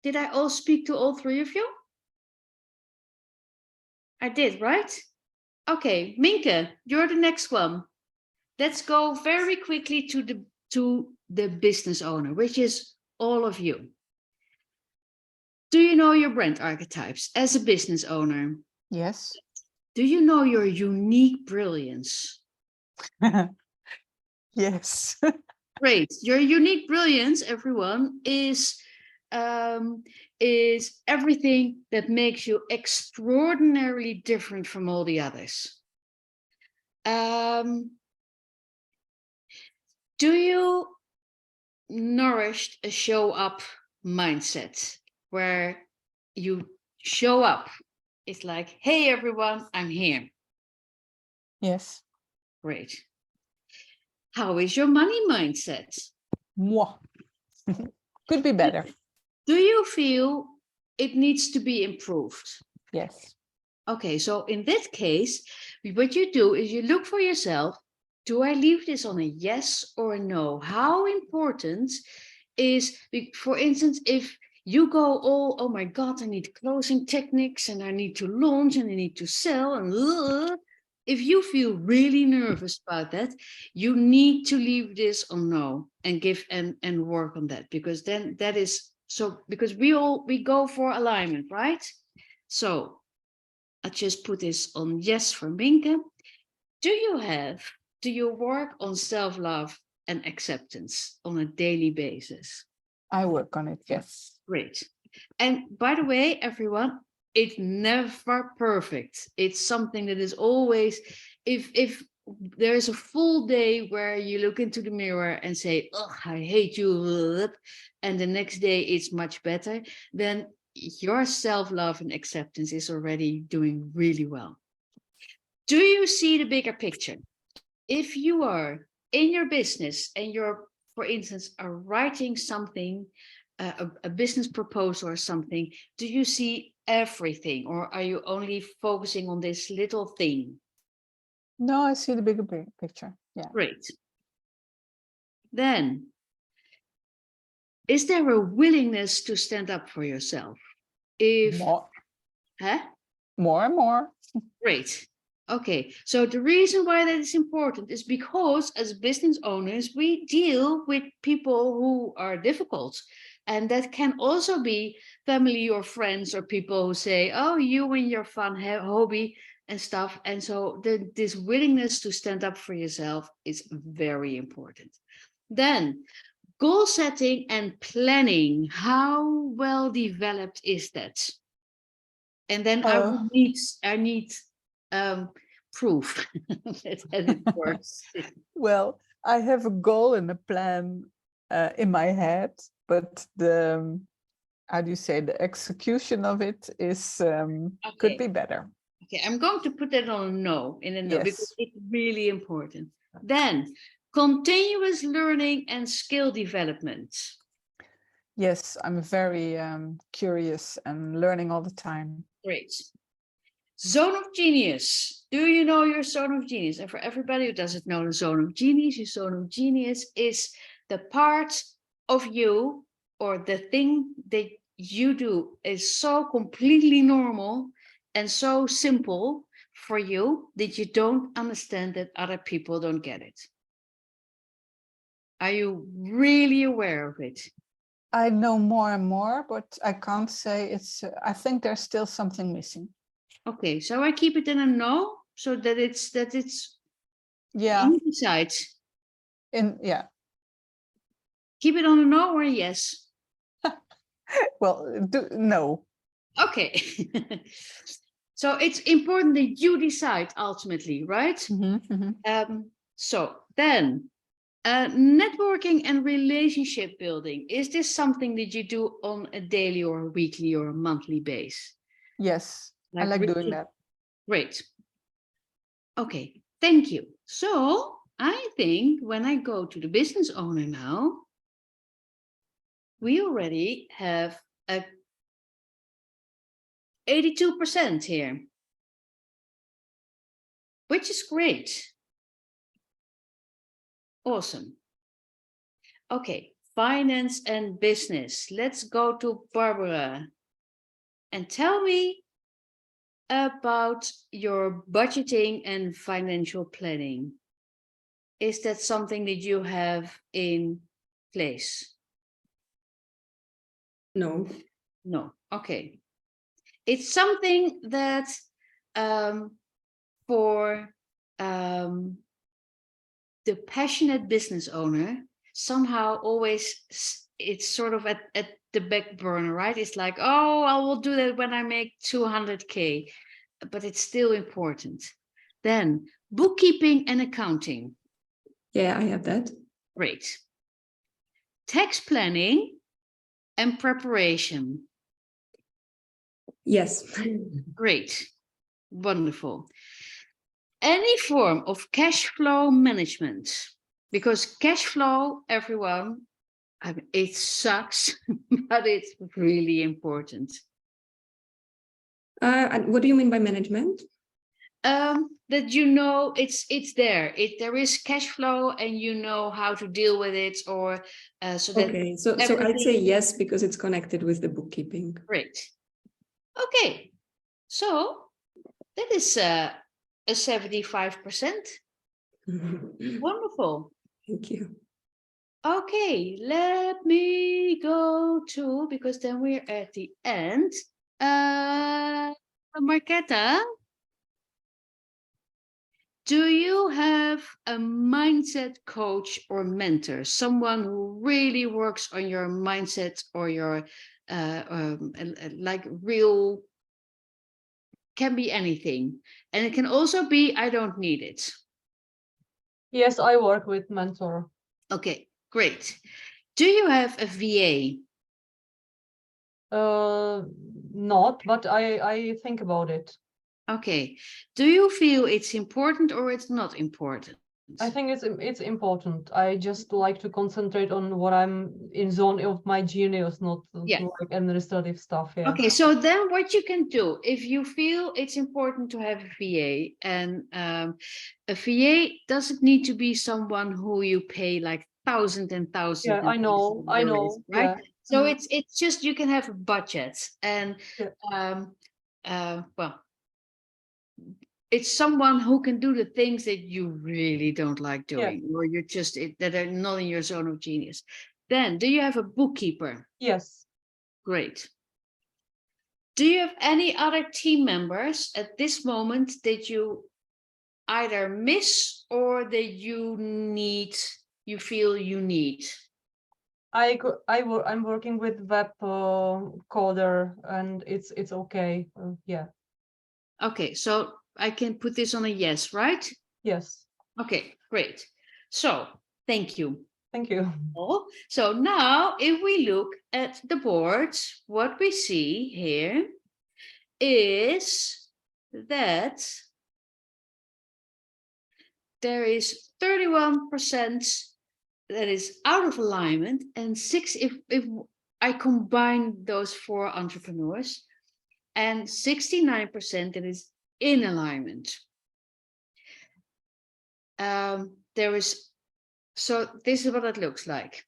Did I all speak to all three of you? I did, right? Okay, Minka, you're the next one. Let's go very quickly to the business owner, which is all of you. Do you know your brand archetypes as a business owner? Yes. Do you know your unique brilliance? Yes. Great. Your unique brilliance, everyone, is everything that makes you extraordinarily different from all the others. Do you nourish a show up mindset where you show up? It's like, hey, everyone, I'm here. Yes. Great. How is your money mindset? Mwah. Could be better. Do you feel it needs to be improved? Yes. Okay, so in that case, what you do is you look for yourself, do I leave this on a yes or a no? How important is, for instance, if you go all, oh my God, I need closing techniques and I need to launch and I need to sell and if you feel really nervous about that, you need to leave this on no and give and work on that, because then that is so, because we go for alignment, right? So I just put this on yes for Minka. Do you work on self-love and acceptance on a daily basis? I work on it, yes. Great. And by the way, everyone, it's never perfect. It's something that is always, if there's a full day where you look into the mirror and say, oh, I hate you, and the next day it's much better, then your self-love and acceptance is already doing really well. Do you see the bigger picture? If you are in your business and you're, for instance, are writing something, a business proposal or something, do you see everything, or are you only focusing on this little thing? No, I see the bigger picture. Yeah. Great. Then, is there a willingness to stand up for yourself? If More and more. Great. Okay, so the reason why that is important is because as business owners, we deal with people who are difficult. And that can also be family or friends or people who say, oh, you and your fun hobby and stuff. And so this willingness to stand up for yourself is very important. Then goal setting and planning. How well developed is that? And then I need proof that it works. Well, I have a goal and a plan in my head, but the, how do you say, the execution of it is could be better. Okay, I'm going to put that on a no, in a no, Yes. because it's really important. Then continuous learning and skill development. Yes, I'm very curious and learning all the time. Great. Zone of genius. Do you know your zone of genius? And for everybody who doesn't know the zone of genius, your zone of genius is the part of you or the thing that you do is so completely normal and so simple for you that you don't understand that other people don't get it. Are you really aware of it? I know more and more, but I can't say it's, I think there's still something missing. Okay, so I keep it in a no, so that it's Yeah. you decide. Yeah. Keep it on a no or a yes? Well, no. Okay. So it's important that you decide ultimately, right? So then, networking and relationship building. Is this something that you do on a daily or a weekly or a monthly basis? Yes, I like doing that. Great. Okay, thank you. So I think when I go to the business owner now, we already have a 82% here, which is great. Awesome. Okay, finance and business. Let's go to Barbara and tell me about your budgeting and financial planning. Is that something that you have in place? No. No. Okay. It's something that for the passionate business owner, somehow always it's sort of at the back burner, right? It's like, oh, I will do that when I make 200K, but it's still important. Then bookkeeping and accounting. Yeah, I have that. Great. Tax planning and preparation. Yes. Great. Wonderful. Any form of cash flow management, because cash flow, everyone, I mean, it sucks, but it's really important. And what do you mean by management? That you know it's there. There is cash flow, and you know how to deal with it, or so that. Okay, so I'd say yes because it's connected with the bookkeeping. Great. Okay, so that is a 75%. Wonderful. Thank you. Okay, let me go to, because then we're at the end. Marquetta, do you have a mindset coach or mentor, someone who really works on your mindset or your like real, can be anything, and it can also be I don't need it. Yes, I work with mentor. Okay, great. Do you have a VA? Not, but I think about it. Okay. Do you feel it's important or it's not important? I think it's important. I just like to concentrate on what I'm in zone of my genius, not Yeah. like administrative stuff. Yeah. Okay, so then what you can do, if you feel it's important to have a VA, and a VA doesn't need to be someone who you pay like thousands and thousands. Yeah, I know, right? Yeah. So it's just, you can have a budget, and Yeah. well, it's someone who can do the things that you really don't like doing, or you're just that are not in your zone of genius. Then, do you have a bookkeeper? Yes. Great. Do you have any other team members at this moment that you either miss or that you feel you need? I'm working with web coder, and it's okay. Yeah. Okay, so I can put this on a yes, right? Yes. Okay, great. So thank you. Thank you. So now if we look at the board, what we see here is that there is 31% that is out of alignment, and 6 if I combine those 4 entrepreneurs, and 69% that is in alignment. There is, so this is what it looks like.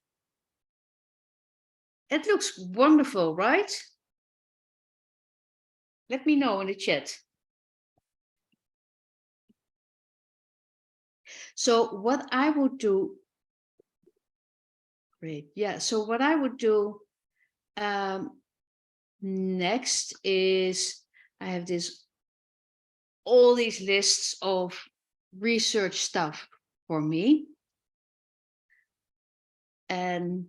It looks wonderful, right? Let me know in the chat. So what I would do, great, yeah, so what I would do next is, I have all these lists of research stuff for me. And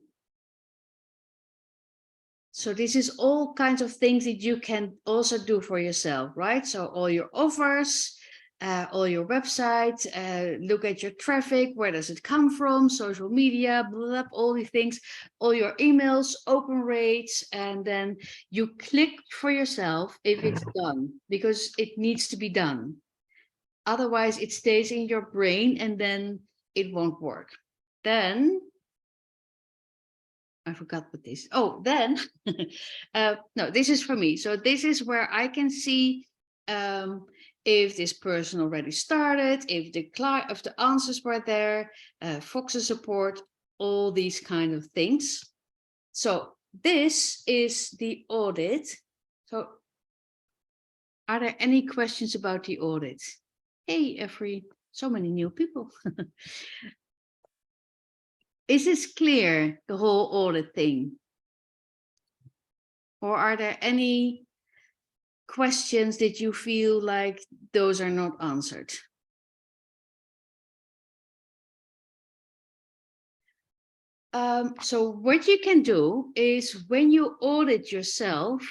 so this is all kinds of things that you can also do for yourself, right? So all your offers, all your websites, look at your traffic, where does it come from, social media, blah, blah, all these things, all your emails, open rates, and then you click for yourself if it's done, because it needs to be done. Otherwise it stays in your brain and then it won't work. Then I forgot what this. Oh, then no, this is for me. So this is where I can see if this person already started, if the answers were there, Fox's support, all these kind of things. So this is the audit. So are there any questions about the audit? Hey, so many new people. Is this clear, the whole audit thing? Or are there any questions that you feel like those are not answered? So what you can do is when you audit yourself,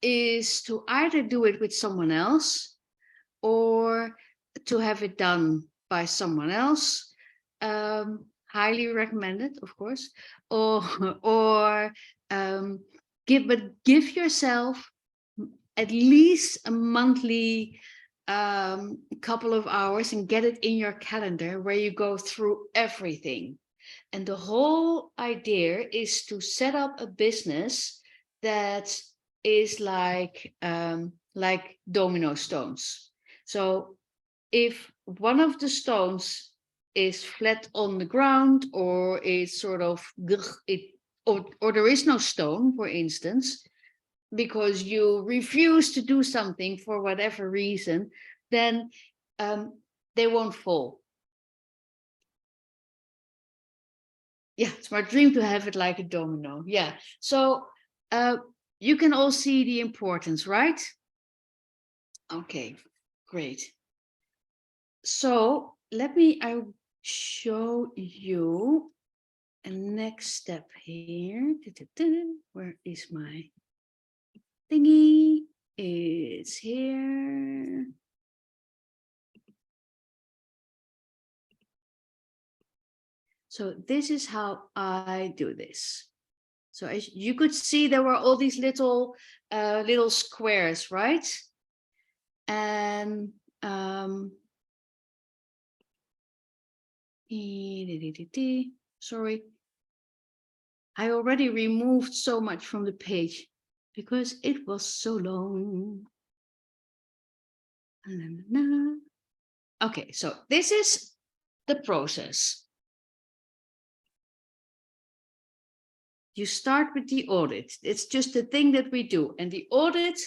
is to either do it with someone else or to have it done by someone else. Highly recommended, of course, or give yourself at least a monthly couple of hours and get it in your calendar where you go through everything. And the whole idea is to set up a business that is like domino stones. So if one of the stones is flat on the ground, or it's sort of or there is no stone, for instance, because you refuse to do something for whatever reason, then they won't fall. Yeah, it's my dream to have it like a domino. Yeah, so you can all see the importance, right? Okay, great. So I'll show you a next step here. Where is my thingy? It's here. So this is how I do this. So as you could see, there were all these little squares, right? And sorry, I already removed so much from the page because it was so long. Okay, so this is the process. You start with the audit. It's just the thing that we do. And the audit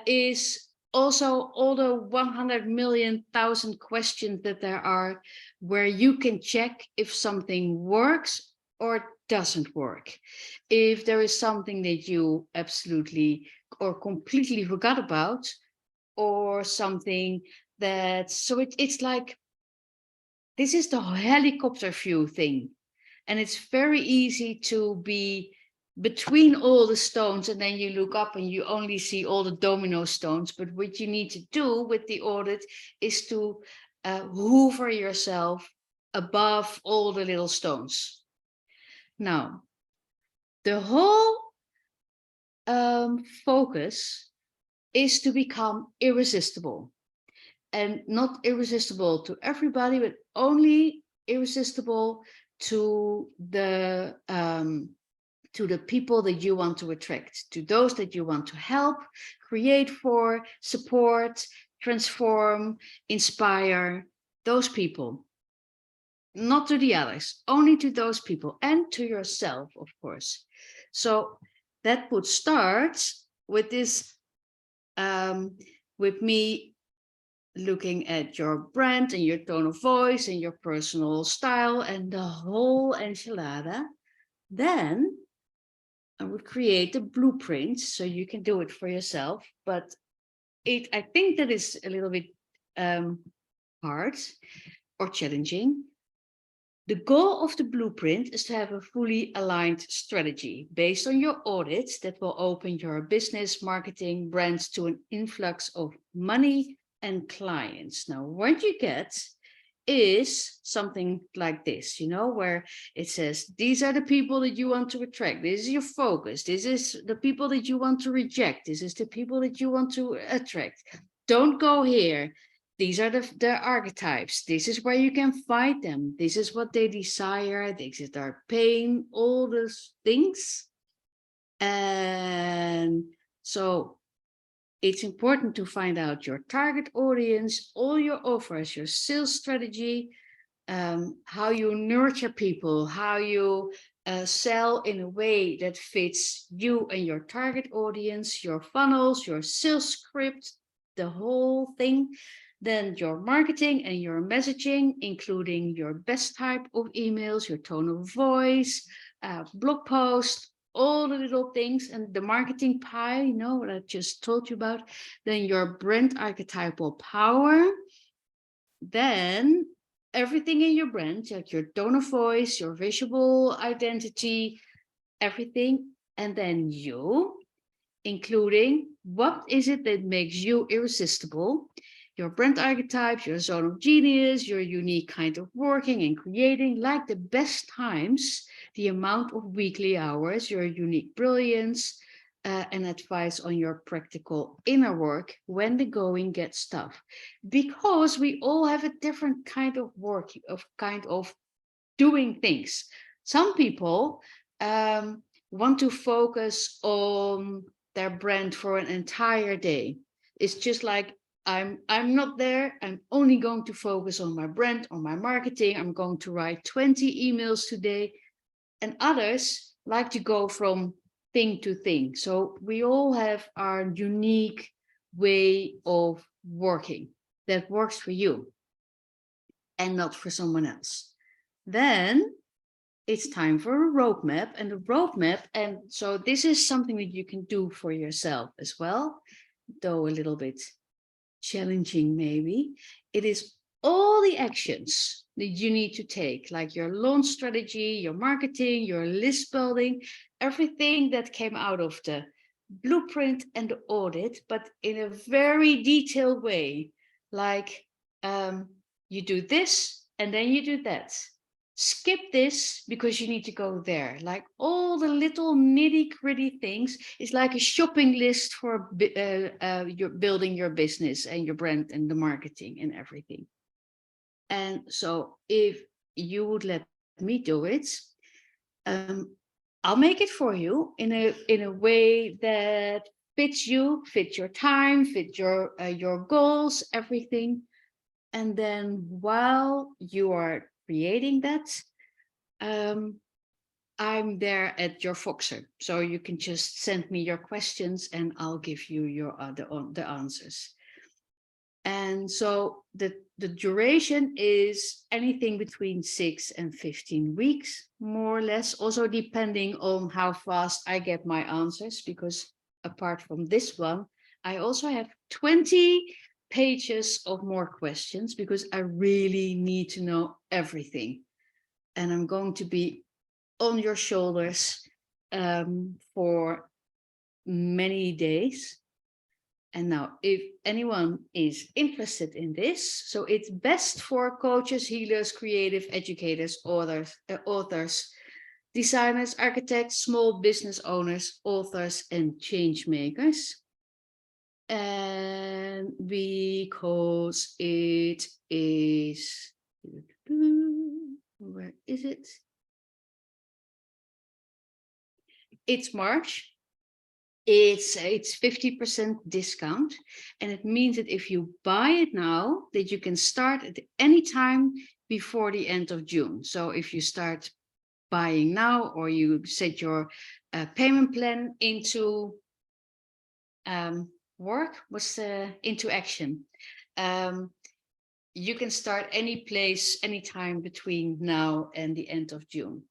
is also all the 100 million thousand questions that there are where you can check if something works or doesn't work. If there is something that you absolutely or completely forgot about, or something that, so it's like, this is the helicopter view thing. And it's very easy to be between all the stones, and then you look up and you only see all the domino stones. But what you need to do with the audit is to hoover yourself above all the little stones. Now, the whole focus is to become irresistible. And not irresistible to everybody, but only irresistible to the people that you want to attract, to those that you want to help, create for, support, transform, inspire, those people. Not to the others, only to those people, and to yourself, of course. So that would start with this, with me looking at your brand and your tone of voice and your personal style and the whole enchilada. Then I would create a blueprint so you can do it for yourself. But I think that is a little bit hard or challenging. The goal of the blueprint is to have a fully aligned strategy based on your audits that will open your business, marketing, brands to an influx of money and clients. Now, what you get is something like this, where it says, these are the people that you want to attract. This is your focus. This is the people that you want to reject. This is the people that you want to attract. Don't go here. These are the archetypes. This is where you can find them. This is what they desire. This is their pain, all those things. And so it's important to find out your target audience, all your offers, your sales strategy, how you nurture people, how you sell in a way that fits you and your target audience, your funnels, your sales script, the whole thing. Then your marketing and your messaging, including your best type of emails, your tone of voice, blog post, all the little things, and the marketing pie, what I just told you about. Then your brand archetypal power. Then everything in your brand, like your tone of voice, your visual identity, everything. And then you, including what is it that makes you irresistible, your brand archetypes, your zone of genius, your unique kind of working and creating, like the best times, the amount of weekly hours, your unique brilliance, and advice on your practical inner work when the going gets tough. Because we all have a different kind of work, kind of doing things. Some people want to focus on their brand for an entire day. It's just like, I'm not there. I'm only going to focus on my brand, on my marketing. I'm going to write 20 emails today. And others like to go from thing to thing. So we all have our unique way of working that works for you and not for someone else. Then it's time for a roadmap, and the roadmap. And so this is something that you can do for yourself as well, though a little bit challenging maybe. It is all the actions that you need to take, like your launch strategy, your marketing, your list building, everything that came out of the blueprint and the audit, but in a very detailed way. Like you do this and then you do that. Skip this because you need to go there. Like all the little nitty-gritty things is like a shopping list for your building your business and your brand and the marketing and everything. And so if you would let me do it, I'll make it for you in a way that fits you, fits your time, fits your goals, everything. And then while you are creating that, I'm there at your Foxer. So you can just send me your questions and I'll give you the answers. And so the duration is anything between 6 and 15 weeks, more or less, also depending on how fast I get my answers, because apart from this one, I also have 20 pages of more questions because I really need to know everything. And I'm going to be on your shoulders for many days. And now, if anyone is interested in this, so it's best for coaches, healers, creative educators, authors, designers, architects, small business owners, authors, and change makers. And because it is, where is it? It's March. It's 50% discount, and it means that if you buy it now, that you can start at any time before the end of June. So if you start buying now, or you set your payment plan into into action, you can start any place, anytime between now and the end of June.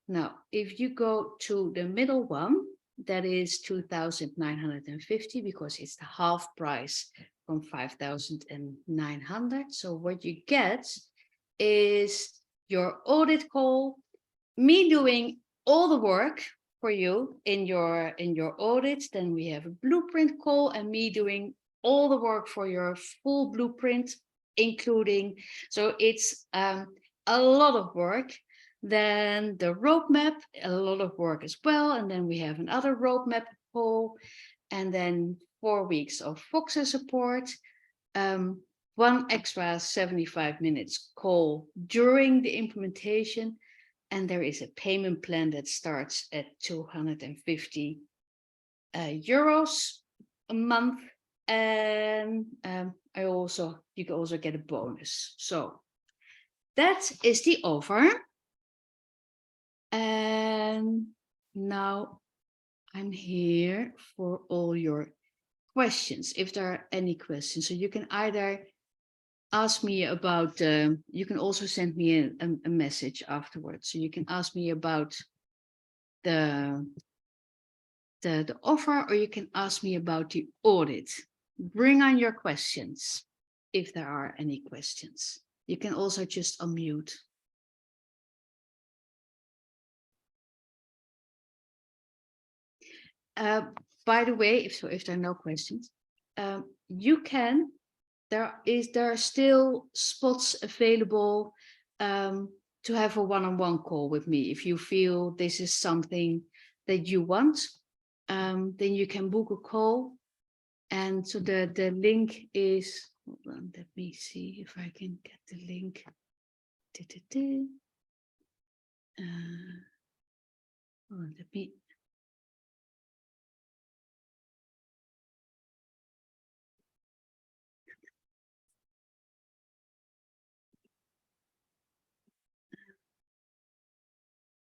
Now, if you go to the middle one, that is 2,950, because it's the half price from 5,900. So what you get is your audit call, me doing all the work for you in your audit. Then we have a blueprint call and me doing all the work for your full blueprint, including, so it's a lot of work. Then the roadmap, a lot of work as well. And then we have another roadmap call, and then 4 weeks of Foxer support, one extra 75 minutes call during the implementation. And there is a payment plan that starts at 250 euros a month. And you can also get a bonus. So that is the offer. And now I'm here for all your questions, if there are any questions. So you can either ask me about, you can also send me a message afterwards. So you can ask me about the offer, or you can ask me about the audit. Bring on your questions, if there are any questions. You can also just unmute. By the way, if there are no questions, you can. There are still spots available to have a one-on-one call with me. If you feel this is something that you want, then you can book a call. And so the link is, hold on, let me see if I can get the link. Hold on, let me.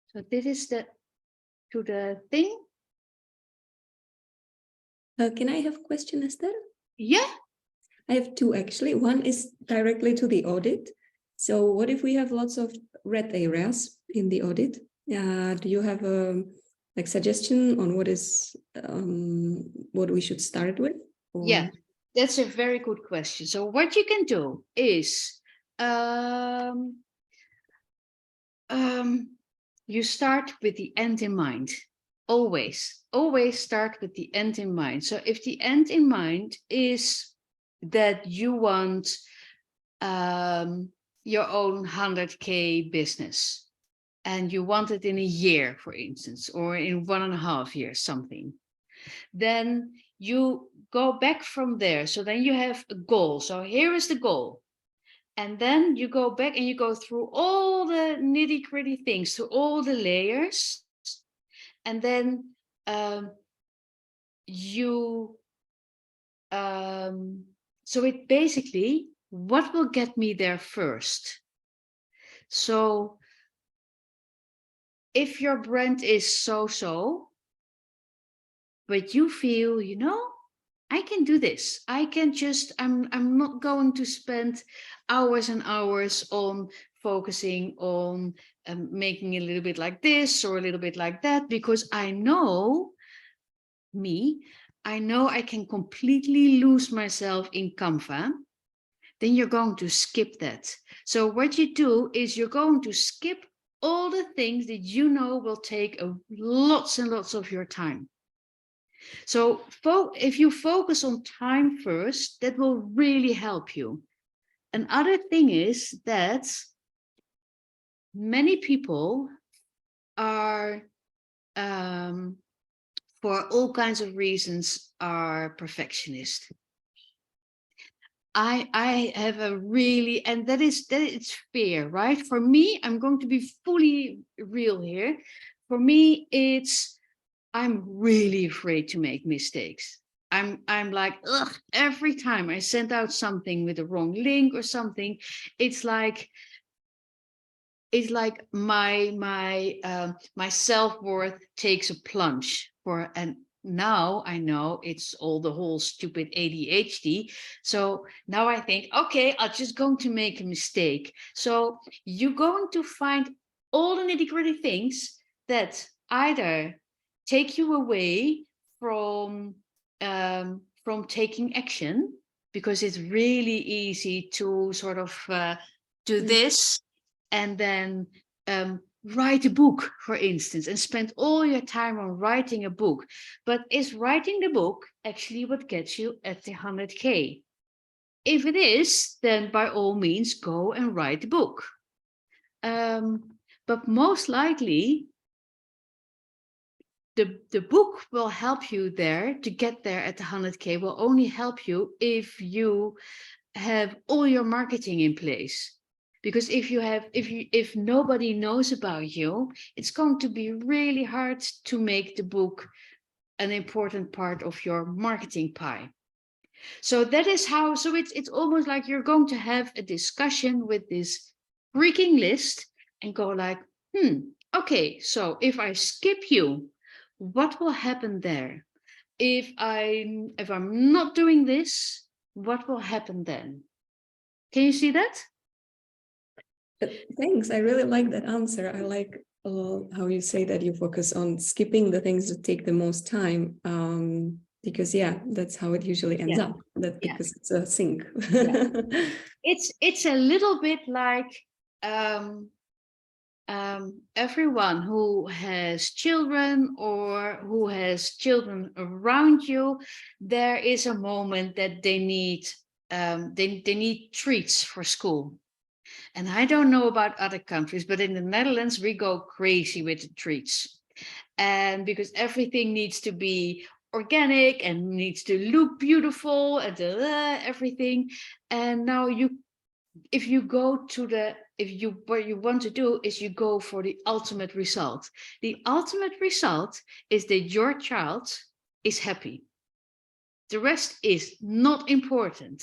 So this is the thing. Can I have a question, Esther? Yeah. I have two actually. One is directly to the audit. So what if we have lots of red areas in the audit? Do you have a suggestion on what we should start with? Or... Yeah, that's a very good question. So what you can do is you start with the end in mind. Always start with the end in mind. So if the end in mind is that you want your own 100K business and you want it in a year, for instance, or in 1.5 years, something, then you go back from there. So then you have a goal. So here is the goal. And then you go back and you go through all the nitty-gritty things, through all the layers. And then so it basically, what will get me there first? So if your brand is so-so, but you feel, you know, I can do this. I can just, I'm not going to spend hours and hours on focusing on making it a little bit like this or a little bit like that, because I know I can completely lose myself in Canva. Then you're going to skip that. So what you do is you're going to skip all the things that you know will take lots and lots of your time. So if you focus on time first, that will really help you. Another thing is that many people are, for all kinds of reasons, are perfectionist. I have a really, and that it's fear, right? For me, I'm going to be fully real here. For me, I'm really afraid to make mistakes. I'm like, ugh, every time I send out something with the wrong link or something, it's like my self-worth takes a plunge and now I know it's all the whole stupid ADHD. So now I think, okay, I'm just going to make a mistake. So you're going to find all the nitty-gritty things that either take you away from taking action, because it's really easy to sort of do this and then write a book, for instance, and spend all your time on writing a book. But is writing the book actually what gets you at the 100K? If it is, then by all means, go and write the book. But most likely, the book will help you there to get there at the 100K, will only help you if you have all your marketing in place. Because if nobody knows about you, it's going to be really hard to make the book an important part of your marketing pie. So that is how, so it's almost like you're going to have a discussion with this freaking list and go like, okay, so if I skip you, what will happen there? If I'm not doing this, what will happen then? Can you see that? Thanks. I really like that answer. I like how you say that you focus on skipping the things that take the most time. because yeah, that's how it usually ends up. That because it's a sync. It's a little bit like everyone who has children or who has children around you, there is a moment that they need they need treats for school. And I don't know about other countries, but in the Netherlands we go crazy with the treats, and because everything needs to be organic and needs to look beautiful and everything. And now if you go to what you want to do is you go for the ultimate result. The ultimate result is that your child is happy. The rest is not important.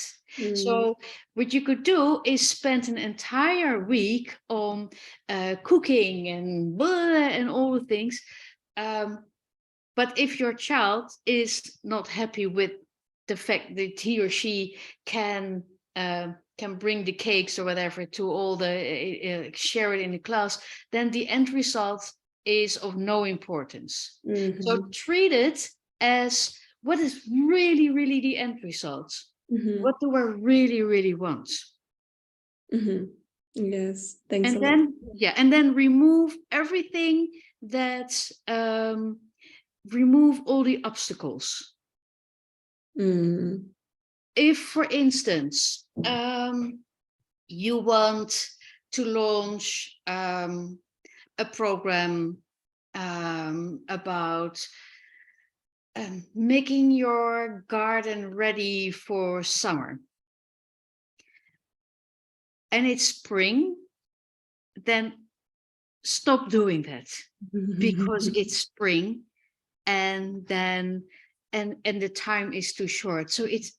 So what you could do is spend an entire week on cooking and all the things. But if your child is not happy with the fact that he or she can bring the cakes or whatever to all the share it in the class, then the end result is of no importance. So treat it as what is really, really the end result. What do I really, really want? Yes, thanks. And then remove everything that remove all the obstacles. If, for instance, you want to launch a program about making your garden ready for summer, and it's spring, then stop doing that because it's spring, and then and the time is too short. So it's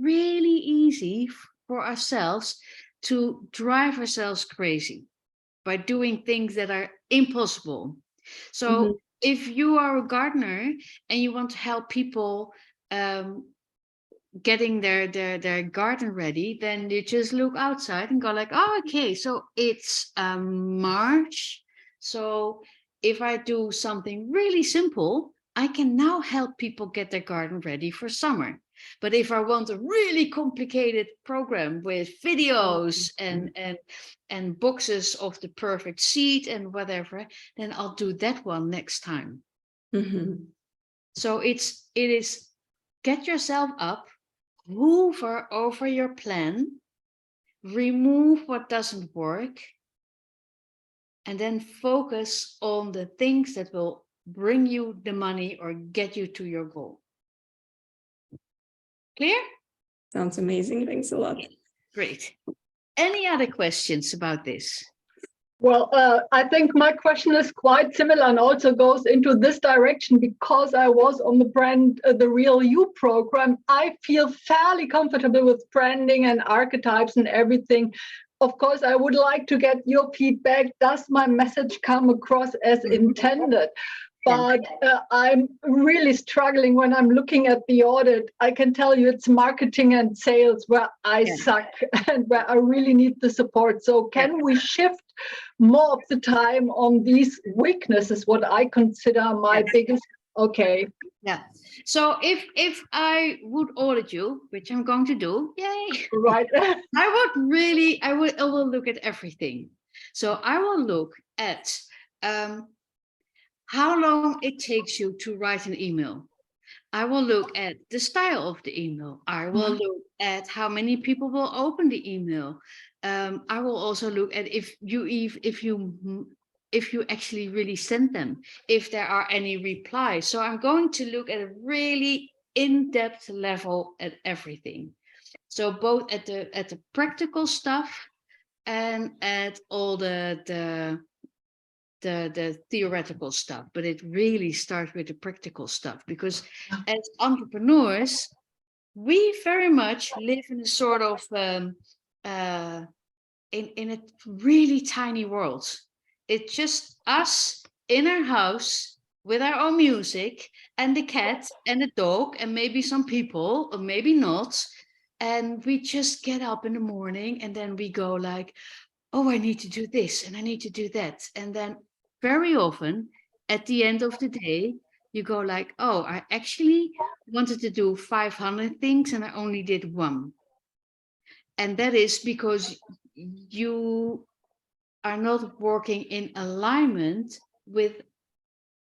really easy for ourselves to drive ourselves crazy by doing things that are impossible. So if you are a gardener and you want to help people getting their garden ready, then you just look outside and go like, oh, okay, so it's March. So if I do something really simple, I can now help people get their garden ready for summer. But if I want a really complicated program with videos and boxes of the perfect seed and whatever, then I'll do that one next time. So it is get yourself up, hoover over your plan, remove what doesn't work, and then focus on the things that will bring you the money or get you to your goal. Clear? Sounds amazing. Thanks a lot. Great. Any other questions about this? Well, I think my question is quite similar and also goes into this direction because I was on the brand, the Real You program. I feel fairly comfortable with branding and archetypes and everything. Of course, I would like to get your feedback. Does my message come across as intended? But I'm really struggling when I'm looking at the audit. I can tell you it's marketing and sales where I suck and where I really need the support. So can we shift more of the time on these weaknesses, what I consider my biggest? Okay. Yeah. So if I would audit you, which I'm going to do, yay. Right. I will look at everything. So I will look at how long it takes you to write an email. I will look at the style of the email. I will look at how many people will open the email. I will also look at if you actually really send them, if there are any replies. So I'm going to look at a really in-depth level at everything. So both at the practical stuff and at all the theoretical stuff, but it really starts with the practical stuff, because as entrepreneurs, we very much live in a sort of in a really tiny world. It's just us in our house with our own music and the cat and the dog and maybe some people or maybe not, and we just get up in the morning and then we go like, oh, I need to do this and I need to do that, and then very often at the end of the day you go like, oh, I actually wanted to do 500 things and I only did one. And that is because you are not working in alignment with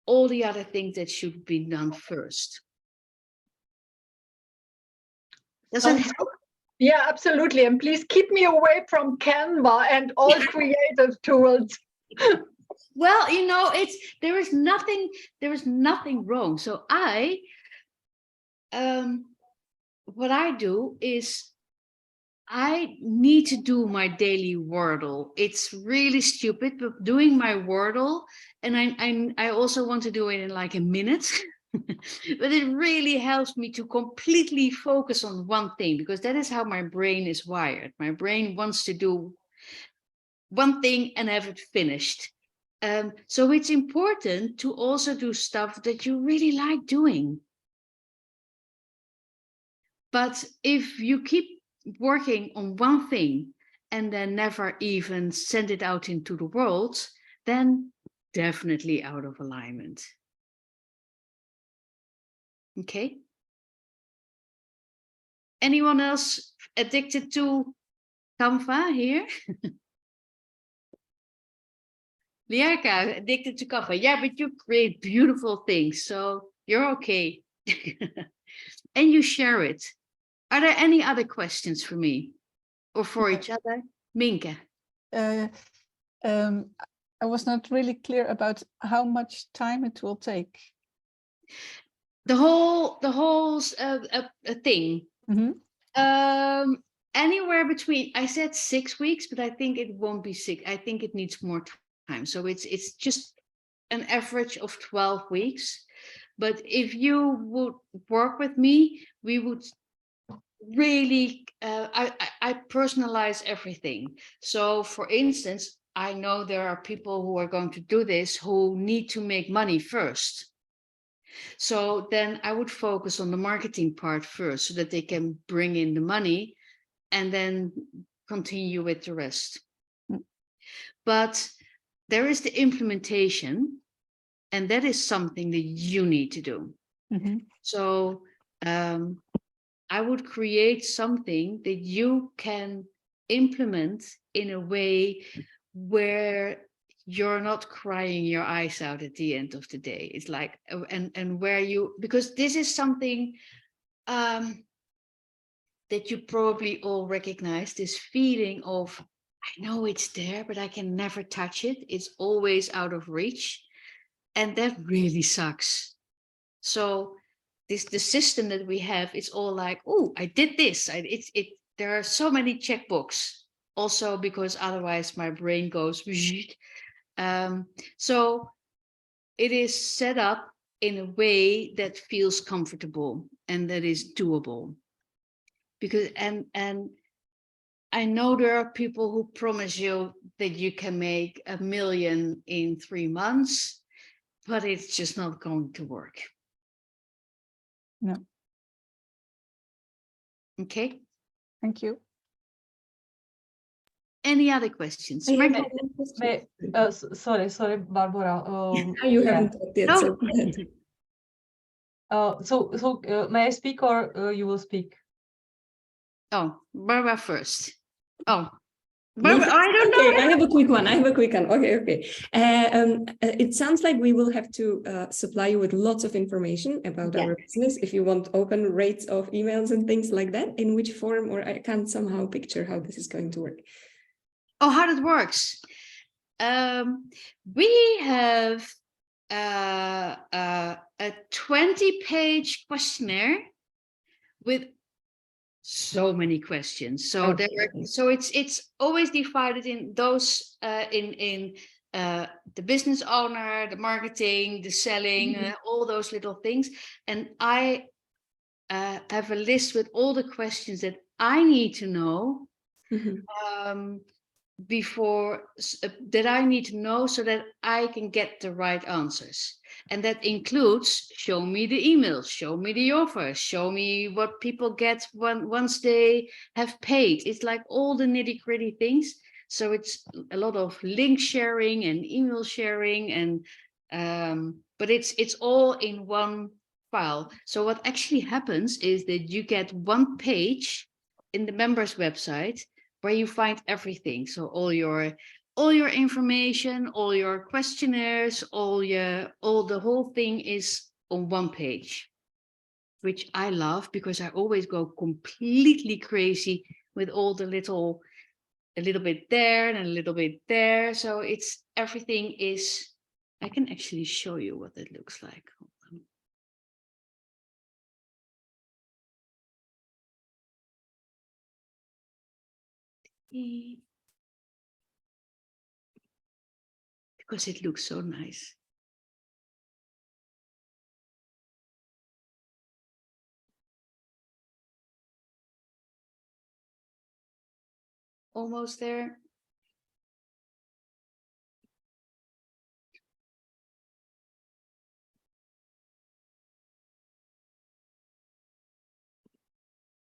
all the other things that should be done first. Does that help? Yeah, absolutely. And please keep me away from Canva and all creative tools. Well, you know, there is nothing wrong. So what I do is I need to do my daily Wordle. It's really stupid, but doing my Wordle, and I also want to do it in like a minute. But it really helps me to completely focus on one thing, because that is how my brain is wired. My brain wants to do one thing and have it finished. So it's important to also do stuff that you really like doing. But if you keep working on one thing and then never even send it out into the world, then definitely out of alignment. Okay. Anyone else addicted to Canva here? Liarka, addicted to Canva. Yeah, but you create beautiful things, so you're okay. And you share it. Are there any other questions for me or for each other? Minka. I was not really clear about how much time it will take. The whole thing. Mm-hmm. Anywhere between, I said 6 weeks, but I think it won't be 6. I think it needs more time. So it's just an average of 12 weeks. But if you would work with me, we would really, I personalize everything. So for instance, I know there are people who are going to do this who need to make money first. So then I would focus on the marketing part first so that they can bring in the money and then continue with the rest. But there is the implementation, and that is something that you need to do. Mm-hmm. So I would create something that you can implement in a way where you're not crying your eyes out at the end of the day. It's like, and where you, because this is something that you probably all recognize, this feeling of, I know it's there, but I can never touch it. It's always out of reach. And that really sucks. So the system that we have, it's all like, oh, I did this. There are so many checkboxes. Also because otherwise my brain goes. So it is set up in a way that feels comfortable and that is doable. Because and I know there are people who promise you that you can make $1 million in 3 months, but it's just not going to work. No. Okay. Thank you. Any other questions? I have Marquette? one question. Sorry, Barbara. You yeah. haven't talked yet. No. So go ahead. So may I speak or you will speak? Oh, Barbara first. Oh, Yes, Barbara, I don't okay, know. I have a quick one. Okay. It sounds like we will have to supply you with lots of information about Yeah. our business if you want open rates of emails and things like that. In which form, or I can't somehow picture how this is going to work. Oh, how that works. We have a 20-page questionnaire with so many questions. So it's always divided in those in the business owner, the marketing, the selling, all those little things. And I have a list with all the questions that I need to know before that I need to know so that I can get the right answers. And that includes, show me the emails, show me the offers, show me what people get once they have paid. It's like all the nitty-gritty things. So it's a lot of link sharing and email sharing and But it's all in one file. So what actually happens is that you get one page in the members website where you find everything. So all your information, all your questionnaires, all the whole thing is on one page, which I love because I always go completely crazy with all the little, a little bit there and a little bit there. So it's everything is, I can actually show you what it looks like. Hold on. Because it looks so nice. Almost there.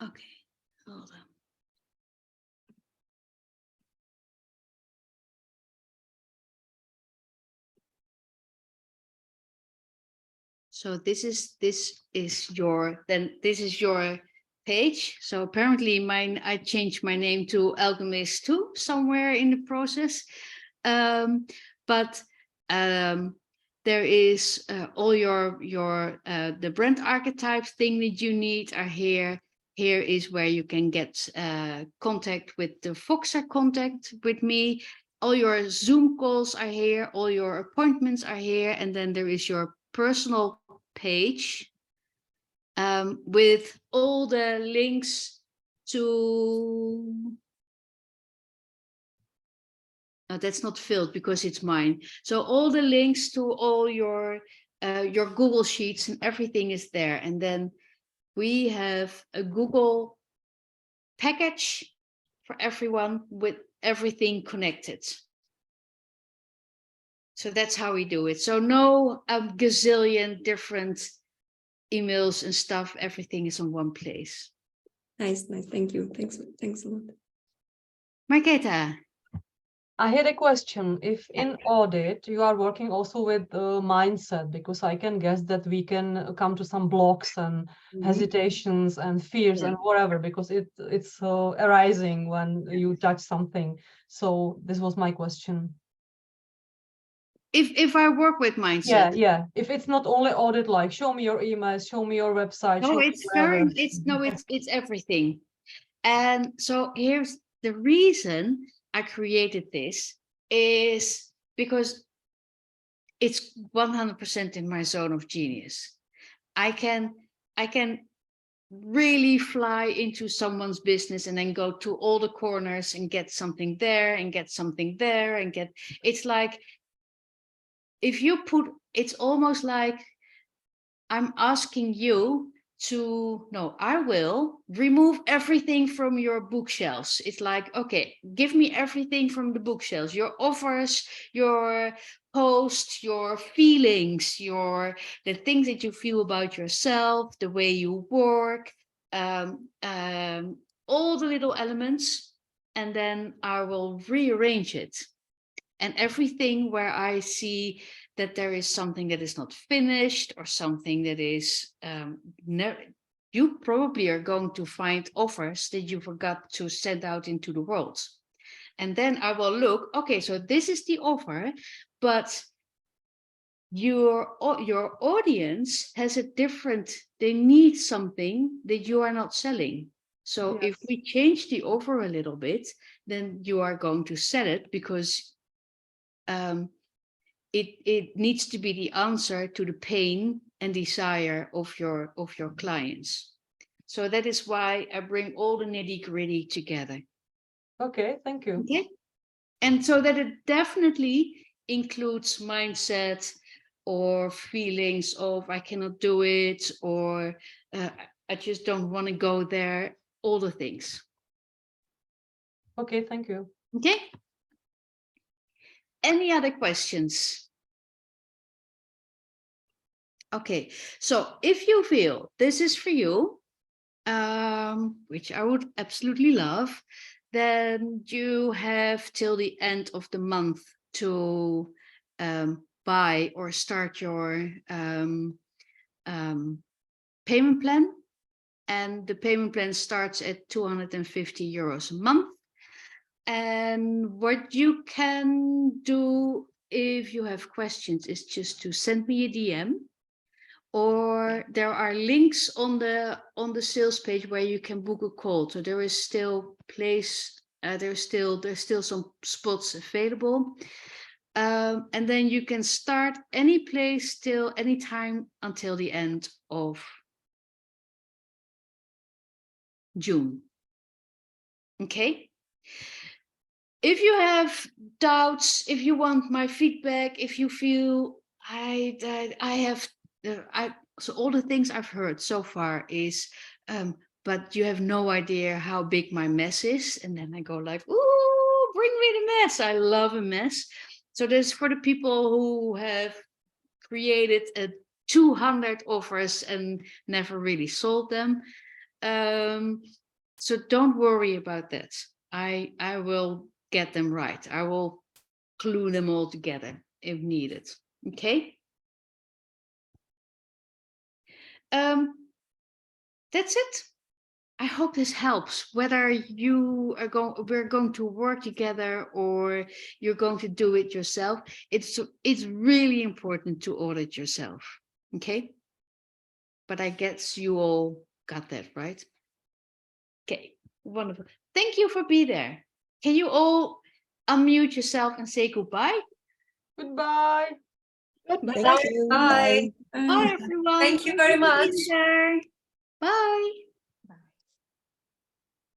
Okay, hold on. So this is your page. So apparently I changed my name to Alchemist too somewhere in the process. But there is all your the brand archetypes thing that you need are here. Here is where you can get contact with the Voxer contact with me. All your Zoom calls are here. All your appointments are here. And then there is your personal page with all the links to. No, that's not filled because it's mine. So all the links to all your Google Sheets and everything is there. And then we have a Google package for everyone with everything connected. So that's how we do it. So no gazillion different emails and stuff. Everything is in one place. Nice. Thank you. Thanks a lot. Marquetta. I had a question. If in audit you are working also with mindset, because I can guess that we can come to some blocks and hesitations and fears and whatever, because it's arising when you touch something. So this was my question. If I work with mindset. Yeah. If it's not only audit, like show me your emails, show me your website. No, it's everything. And so here's the reason I created this is because it's 100% in my zone of genius. I can really fly into someone's business and then go to all the corners and get something there and get something there and get, it's like, if you put, it's almost like I'm asking you to, no, I will remove everything from your bookshelves. It's like, okay, give me everything from the bookshelves, your offers, your posts, your feelings, the things that you feel about yourself, the way you work, all the little elements, and then I will rearrange it. And everything where I see that there is something that is not finished or something that is, you probably are going to find offers that you forgot to send out into the world. And then I will look, okay, so this is the offer, but your audience has a different, they need something that you are not selling. So if we change the offer a little bit, then you are going to sell it because it needs to be the answer to the pain and desire of your clients. So that is why I bring all the nitty-gritty together. Okay, thank you. Okay, and so that it definitely includes mindset or feelings of I cannot do it, or I just don't want to go there, all the things. Okay, thank you. Okay. Any other questions? Okay, so if you feel this is for you, which I would absolutely love, then you have till the end of the month to buy or start your payment plan. And the payment plan starts at 250 euros a month. And what you can do if you have questions is just to send me a DM, or there are links on the sales page where you can book a call. So there is still place, there's still some spots available. And then you can start any place till any time until the end of June. Okay. If you have doubts, if you want my feedback, if you feel so all the things I've heard so far is, but you have no idea how big my mess is. And then I go like, ooh, bring me the mess. I love a mess. So this is for the people who have created 200 offers and never really sold them. So don't worry about that. I will get them right. I will glue them all together if needed. Okay. That's it. I hope this helps. Whether we're going to work together or you're going to do it yourself, it's really important to audit yourself. Okay. But I guess you all got that, right? Okay, wonderful. Thank you for being there. Can you all unmute yourself and say goodbye? Goodbye. Thank you. Bye. Bye, everyone. Thank you very for being much. there. Bye.